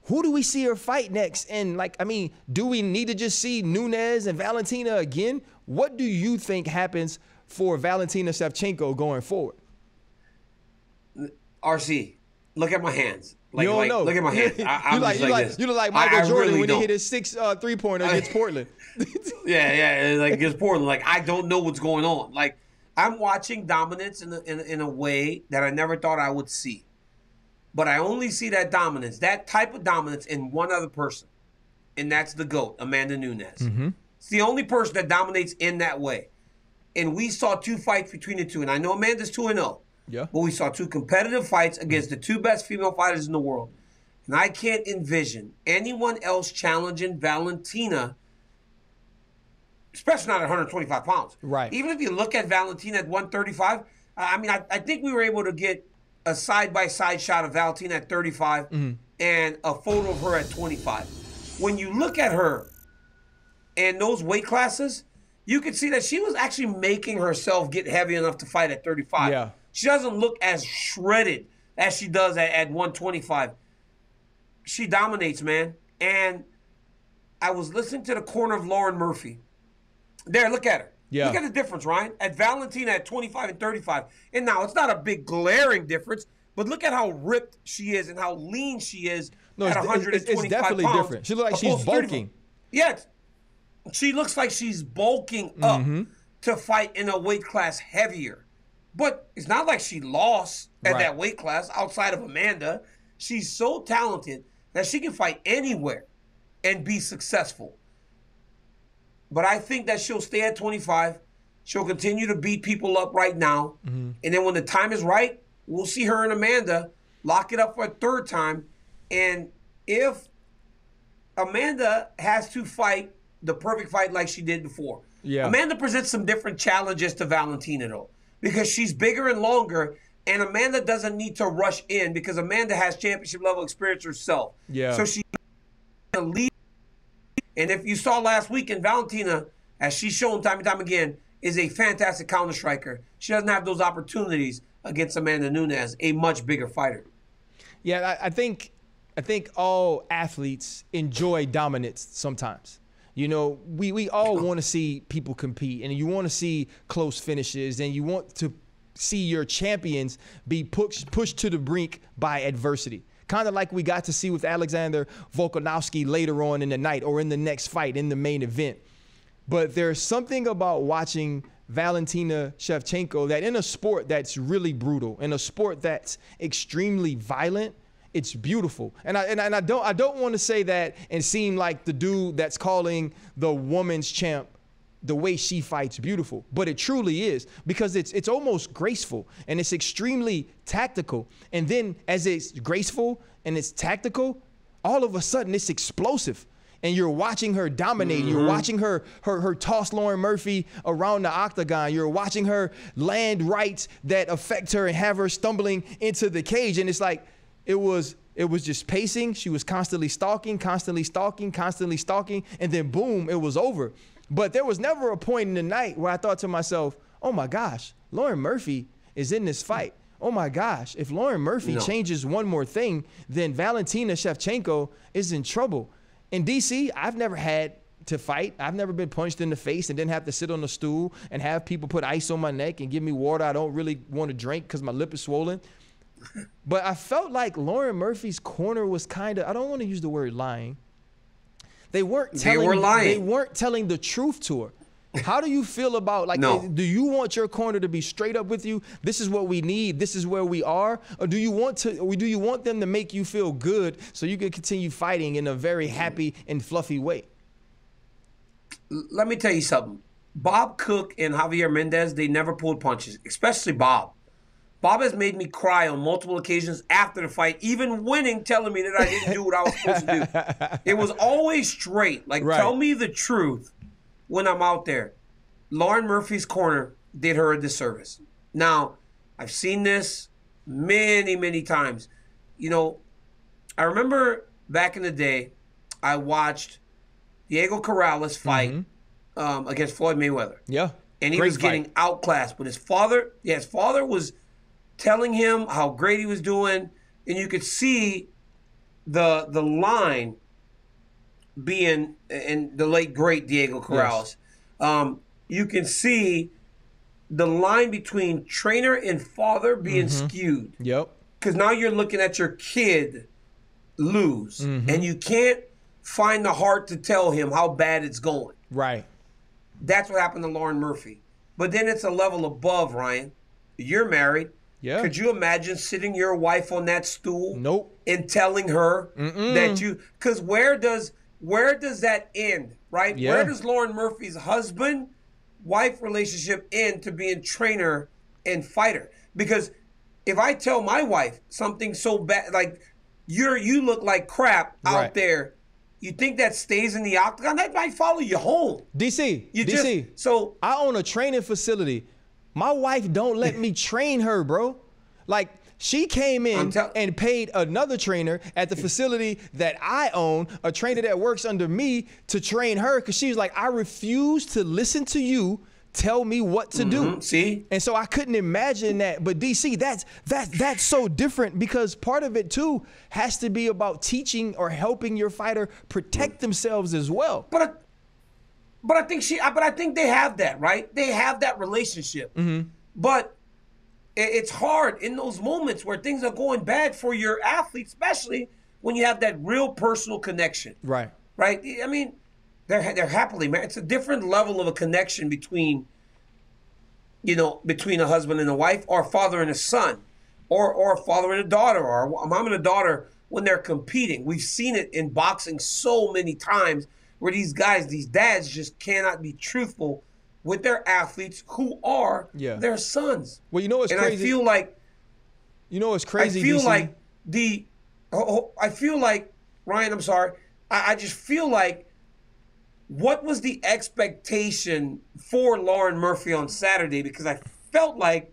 B: who do we see her fight next? And, like, I mean, do we need to just see Nunes and Valentina again? What do you think happens for Valentina Shevchenko going forward?
A: RC, look at my hands. Like,
B: you don't know.
A: Look at my hands.
B: You look like Michael Jordan really when he hit his 6 3-pointer against Portland.
A: Yeah, like against Portland. Like, I don't know what's going on. Like, I'm watching dominance in a way that I never thought I would see. But I only see that dominance, that type of dominance in one other person, and that's the GOAT, Amanda Nunes. It's the only person that dominates in that way. And we saw 2 fights between the two, and I know Amanda's 2-0.
B: Yeah.
A: But we saw 2 competitive fights against the 2 best female fighters in the world. And I can't envision anyone else challenging Valentina, especially not at 125 pounds.
B: Right.
A: Even if you look at Valentina at 135, I mean, I think we were able to get a side-by-side shot of Valentina at 35 and a photo of her at 25. When you look at her and those weight classes, you can see that she was actually making herself get heavy enough to fight at 35.
B: Yeah.
A: She doesn't look as shredded as she does at 125. She dominates, man. And I was listening to the corner of Lauren Murphy. There, look at her.
B: Yeah.
A: Look at the difference, Ryan. At Valentina at 25 and 35. And now it's not a big glaring difference, but look at how ripped she is and how lean she is at 125
B: it's definitely
A: pounds.
B: Different. She looks like she's bulking.
A: Yeah. She looks like she's bulking up to fight in a weight class heavier. But it's not like she lost at that weight class outside of Amanda. She's so talented that she can fight anywhere and be successful. But I think that she'll stay at 25. She'll continue to beat people up right now. And then when the time is right, we'll see her and Amanda lock it up for a third time. And if Amanda has to fight the perfect fight like she did before, Amanda presents some different challenges to Valentina, though, because she's bigger and longer, and Amanda doesn't need to rush in because Amanda has championship-level experience herself. So she's going to lead. And if you saw last weekend, Valentina, as she's shown time and time again, is a fantastic counter striker. She doesn't have those opportunities against Amanda Nunes, a much bigger fighter.
B: Yeah, I think all athletes enjoy dominance sometimes. You know, we all want to see people compete, and you want to see close finishes, and you want to see your champions be pushed to the brink by adversity. Kind of like we got to see with Alexander Volkanovski later on in the night or in the next fight in the main event. But there's something about watching Valentina Shevchenko that in a sport that's really brutal, in a sport that's extremely violent, it's beautiful. And I don't want to say that and seem like the dude that's calling the woman's champ the way she fights beautiful, but it truly is, because it's almost graceful and it's extremely tactical. And then as it's graceful and it's tactical, all of a sudden it's explosive. And you're watching her dominate. You're watching her toss Lauren Murphy around the octagon. You're watching her land rights that affect her and have her stumbling into the cage. And it's like, it was just pacing. She was constantly stalking, and then boom, it was over. But there was never a point in the night where I thought to myself, oh my gosh, Lauren Murphy is in this fight. Oh my gosh, if Lauren Murphy changes one more thing, then Valentina Shevchenko is in trouble. In DC, I've never had to fight. I've never been punched in the face and didn't have to sit on a stool and have people put ice on my neck and give me water I don't really want to drink because my lip is swollen. But I felt like Lauren Murphy's corner was kind of, I don't want to use the word lying. They weren't telling the truth to her. How do you feel about, like, do you want your corner to be straight up with you? This is what we need. This is where we are. Or do you want them to make you feel good so you can continue fighting in a very happy and fluffy way?
A: Let me tell you something. Bob Cook and Javier Mendez, they never pulled punches, especially Bob. Bob has made me cry on multiple occasions after the fight, even winning, telling me that I didn't do what I was supposed to do. It was always straight. Like, tell me the truth when I'm out there. Lauren Murphy's corner did her a disservice. Now, I've seen this many, many times. You know, I remember back in the day, I watched Diego Corrales fight against Floyd Mayweather.
B: Yeah.
A: And he was getting outclassed. But his father was telling him how great he was doing, and you could see the line being in the late great Diego Corrales. Yes. You can see the line between trainer and father being skewed.
B: Yep.
A: Because now you're looking at your kid lose, and you can't find the heart to tell him how bad it's going.
B: Right.
A: That's what happened to Lauren Murphy. But then it's a level above, Ryan. You're married. Yeah. Could you imagine sitting your wife on that stool?
B: Nope.
A: And telling her that you, because where does that end, right? Yeah. Where does Lauren Murphy's husband-wife relationship end to being trainer and fighter? Because if I tell my wife something so bad, like you look like crap out there, you think that stays in the octagon? That might follow you home.
B: DC, so I own a training facility. My wife don't let me train her, bro. Like, she came in and paid another trainer at the facility that I own, a trainer that works under me, to train her, because she was like, I refuse to listen to you tell me what to do.
A: See?
B: And so I couldn't imagine that. But DC, that's so different, because part of it too has to be about teaching or helping your fighter protect themselves as well.
A: But I think they have that, right? They have that relationship. But it's hard in those moments where things are going bad for your athlete, especially when you have that real personal connection. Right. I mean, they're happily married. It's a different level of a connection between a husband and a wife, or a father and a son, or a father and a daughter, or a mom and a daughter when they're competing. We've seen it in boxing so many times, where these dads just cannot be truthful with their athletes who are their sons.
B: Well, you know what's crazy?
A: And I feel like,
B: you know what's crazy?
A: I feel
B: DC?
A: like I feel like, Ryan, I'm sorry. I just feel like, what was the expectation for Lauren Murphy on Saturday? Because I felt like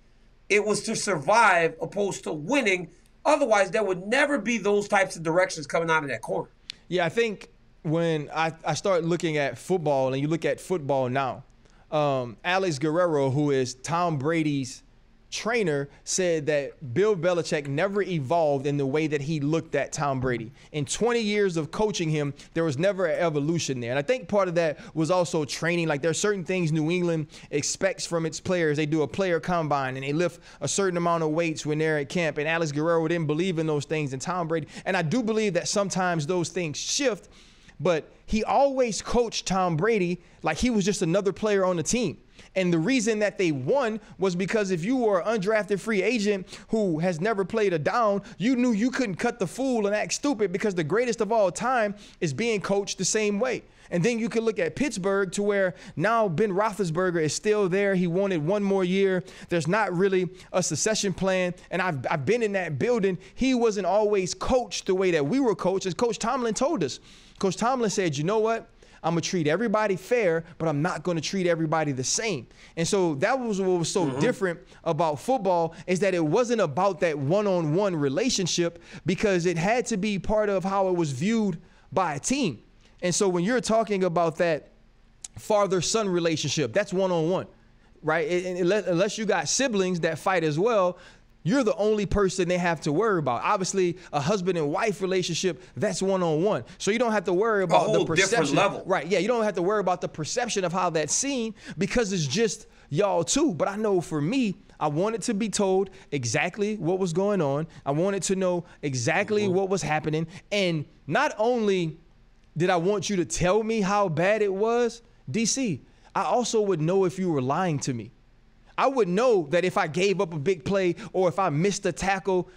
A: it was to survive opposed to winning. Otherwise, there would never be those types of directions coming out of that corner.
B: Yeah, I think when I start looking at football, and you look at football now, Alex Guerrero, who is Tom Brady's trainer, said that Bill Belichick never evolved in the way that he looked at Tom Brady. In 20 years of coaching him, there was never an evolution there. And I think part of that was also training. Like, there are certain things New England expects from its players. They do a player combine and they lift a certain amount of weights when they're at camp. And Alex Guerrero didn't believe in those things. And Tom Brady, and I do believe that sometimes those things shift, but he always coached Tom Brady like he was just another player on the team. And the reason that they won was because if you were an undrafted free agent who has never played a down, you knew you couldn't cut the fool and act stupid, because the greatest of all time is being coached the same way. And then you can look at Pittsburgh, to where now Ben Roethlisberger is still there. He wanted one more year. There's not really a succession plan. And I've been in that building. He wasn't always coached the way that we were coached, as Coach Tomlin told us. Coach Tomlin said, you know what? I'm going to treat everybody fair, but I'm not going to treat everybody the same. And so that was what was so different about football, is that it wasn't about that one-on-one relationship, because it had to be part of how it was viewed by a team. And so when you're talking about that father-son relationship, that's one-on-one, right? And unless you got siblings that fight as well, you're the only person they have to worry about. Obviously, a husband and wife relationship, that's one-on-one. So you don't have to worry about the perception. Different level. Right, yeah, you don't have to worry about the perception of how that's seen, because it's just y'all two. But I know for me, I wanted to be told exactly what was going on. I wanted to know exactly what was happening. And not only did I want you to tell me how bad it was, DC, I also would know if you were lying to me. I would know that if I gave up a big play or if I missed a tackle,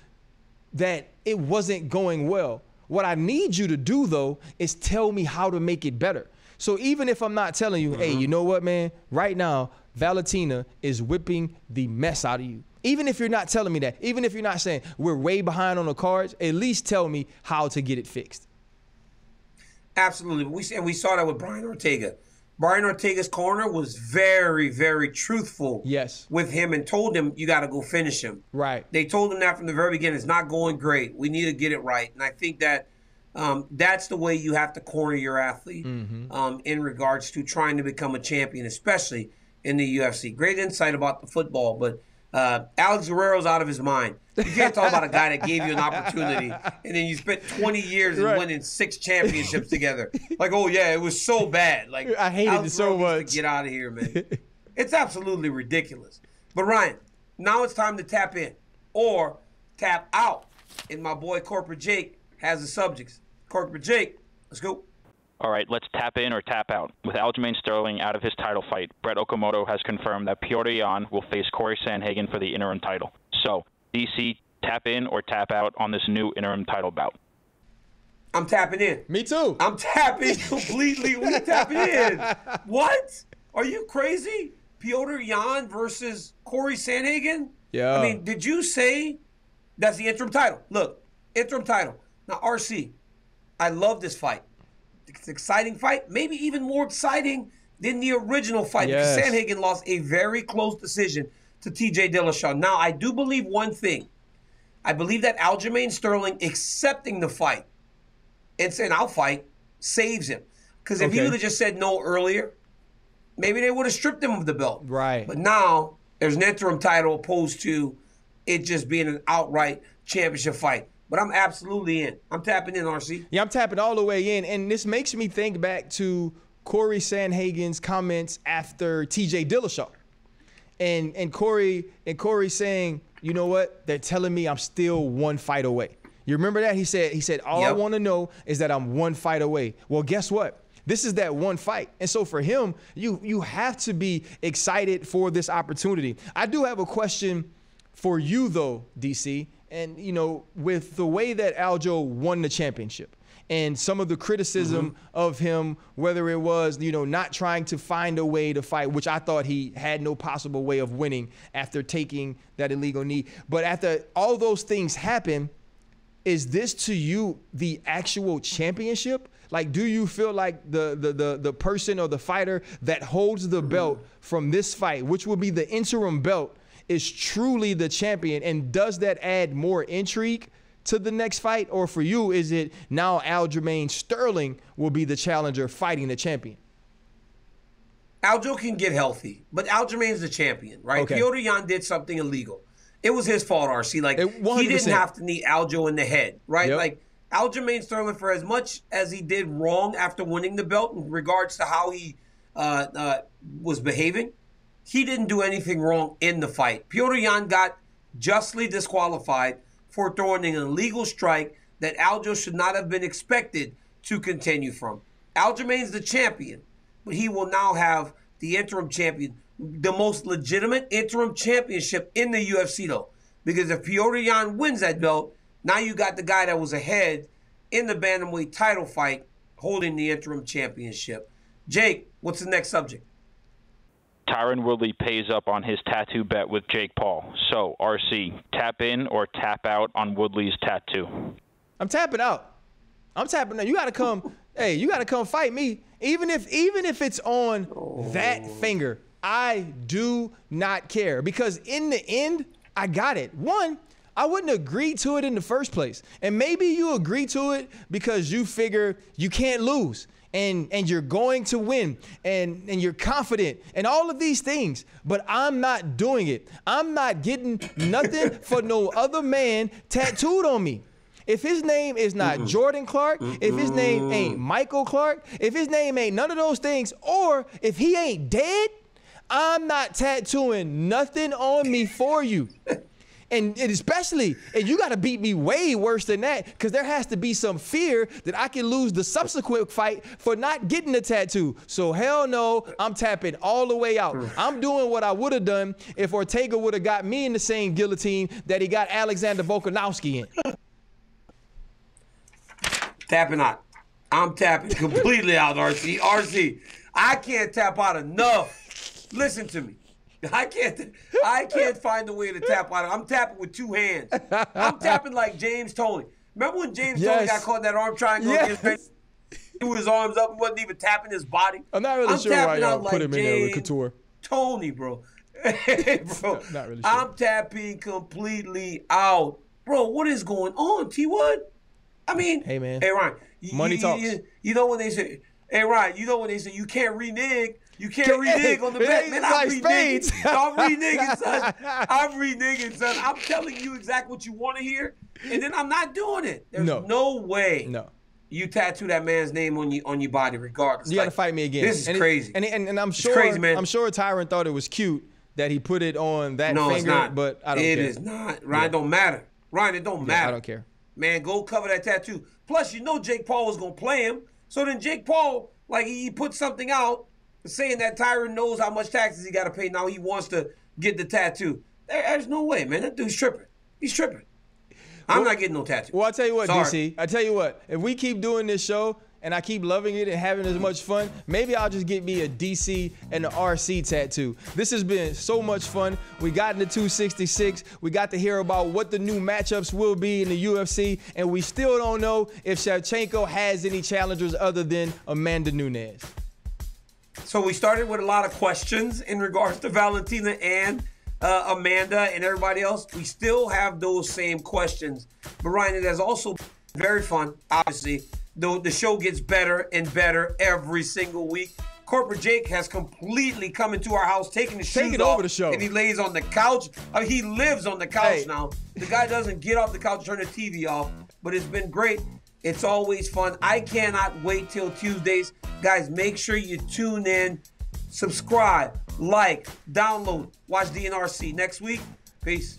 B: that it wasn't going well. What I need you to do, though, is tell me how to make it better. So even if I'm not telling you, hey, you know what, man, right now, Valentina is whipping the mess out of you. Even if you're not telling me that, even if you're not saying we're way behind on the cards, at least tell me how to get it fixed.
A: Absolutely. We saw that with Brian Ortega. Brian Ortega's corner was very, very truthful with him, and told him, you got to go finish him.
B: Right.
A: They told him that from the very beginning. It's not going great. We need to get it right. And I think that that's the way you have to corner your athlete in regards to trying to become a champion, especially in the UFC. Great insight about the football, but Alex Guerrero's out of his mind. You can't talk about a guy that gave you an opportunity and then you spent 20 years and winning 6 championships together. Like, oh yeah, it was so bad. Like,
B: I hated it so much.
A: Get out of here, man. It's absolutely ridiculous. But Ryan, now it's time to tap in or tap out. And my boy Corporate Jake has the subjects. Corporate Jake, let's go.
D: All right, let's tap in or tap out. With Aljamain Sterling out of his title fight, Brett Okamoto has confirmed that Petr Yan will face Cory Sandhagen for the interim title. So, DC, tap in or tap out on this new interim title bout?
A: I'm tapping in.
B: Me too.
A: I'm tapping completely. We tapping in. What? Are you crazy? Petr Yan versus Cory Sandhagen?
B: Yeah.
A: I mean, did you say that's the interim title? Look, interim title. Now, RC, I love this fight. It's an exciting fight, maybe even more exciting than the original fight. Because Sandhagen lost a very close decision to TJ Dillashaw. Now, I do believe one thing. I believe that Aljamain Sterling accepting the fight and saying, I'll fight, saves him. Because if he would have just said no earlier, maybe they would have stripped him of the belt.
B: Right.
A: But now there's an interim title opposed to it just being an outright championship fight. But I'm absolutely in. I'm tapping in, RC.
B: Yeah, I'm tapping all the way in. And this makes me think back to Cory Sandhagen's comments after TJ Dillashaw. And Cory saying, you know what? They're telling me I'm still one fight away. You remember that? He said, all I want to know is that I'm one fight away. Well, guess what? This is that one fight. And so for him, you have to be excited for this opportunity. I do have a question for you, though, DC. And, you know, with the way that Aljo won the championship, and some of the criticism of him, whether it was, you know, not trying to find a way to fight, which I thought he had no possible way of winning after taking that illegal knee. But after all those things happen, is this to you the actual championship? Like, do you feel like the person or the fighter that holds the belt from this fight, which will be the interim belt, is truly the champion? And does that add more intrigue to the next fight? Or for you, is it now Aljamain Sterling will be the challenger fighting the champion?
A: Aljo can get healthy, but Aljamain's the champion, right?
B: Okay.
A: Petr Yan did something illegal. It was his fault, RC. Like, he didn't have to knee Aljo in the head, right?
B: Yep.
A: Like, Aljamain Sterling, for as much as he did wrong after winning the belt in regards to how he was behaving, he didn't do anything wrong in the fight. Petr Yan got justly disqualified for throwing an illegal strike that Aljo should not have been expected to continue from. Aljamain's the champion, but he will now have the interim champion, the most legitimate interim championship in the UFC, though. Because if Petr Yan wins that belt, now you got the guy that was ahead in the bantamweight title fight holding the interim championship. Jake, what's the next subject?
D: Tyron Woodley pays up on his tattoo bet with Jake Paul. So, RC, tap in or tap out on Woodley's tattoo?
B: I'm tapping out. I'm tapping out. You got to come. Hey, you got to come fight me. Even if it's on that finger, I do not care, because in the end, I got it. One, I wouldn't agree to it in the first place. And maybe you agree to it because you figure you can't lose and you're going to win and you're confident and all of these things. But I'm not doing it. I'm not getting nothing for no other man tattooed on me. If his name is not Jordan Clark, if his name ain't Michael Clark, if his name ain't none of those things, or if he ain't dead, I'm not tattooing nothing on me for you. And especially, and you got to beat me way worse than that, because there has to be some fear that I can lose the subsequent fight for not getting the tattoo. So hell no, I'm tapping all the way out. I'm doing what I would have done if Ortega would have got me in the same guillotine that he got Alexander Volkanovski in.
A: Tapping out. I'm tapping completely out, RC. RC, I can't tap out enough. Listen to me. I can't find a way to tap out. I'm tapping with two hands. I'm tapping like James Toney. Remember when James Toney got caught in that arm triangle against Ben? He threw his arms up and wasn't even tapping his body.
B: I'm not really sure why y'all put him in there with Couture.
A: Tony, bro. Hey, bro.
B: Not really sure.
A: I'm tapping completely out. Bro, what is going on, T-Wood? I mean,
B: hey, man.
A: Hey, Ryan.
B: Money talks.
A: You know when they say, hey, Ryan, you know when they say you can't renege? You can't renege on the bet. Man, I'm reneging. I'm reneging, son. I'm reneging, son. I'm telling you exactly what you want to hear, and then I'm not doing it. There's no way you tattoo that man's name on your body regardless.
B: You got to fight me again.
A: This is crazy.
B: And I'm sure,
A: crazy, man.
B: I'm sure Tyron thought it was cute that he put it on that
A: finger,
B: it's not. But I don't care.
A: It is not. Ryan, don't matter. Ryan, it don't matter.
B: I don't care.
A: Man, go cover that tattoo. Plus, you know Jake Paul was going to play him. So then Jake Paul, like, he put something out saying that Tyron knows how much taxes he got to pay. Now he wants to get the tattoo. There's no way, man. That dude's tripping. He's tripping. I'm not getting no tattoo.
B: Well, I'll tell you what,
A: Sorry.
B: DC. I tell you what. If we keep doing this show and I keep loving it and having as much fun, maybe I'll just get me a DC and an RC tattoo. This has been so much fun. We got into 266. We got to hear about what the new matchups will be in the UFC, and we still don't know if Shevchenko has any challengers other than Amanda Nunes.
A: So we started with a lot of questions in regards to Valentina and Amanda and everybody else. We still have those same questions. But Ryan, it has also been very fun, obviously. The show gets better and better every single week. Corporate Jake has completely come into our house, taking the shoes off,
B: over the show.
A: and he lays on the couch. I mean, he lives on the couch now. The guy doesn't get off the couch, turn the TV off. But it's been great. It's always fun. I cannot wait till Tuesdays. Guys, make sure you tune in, subscribe, like, download, watch DNRC next week. Peace.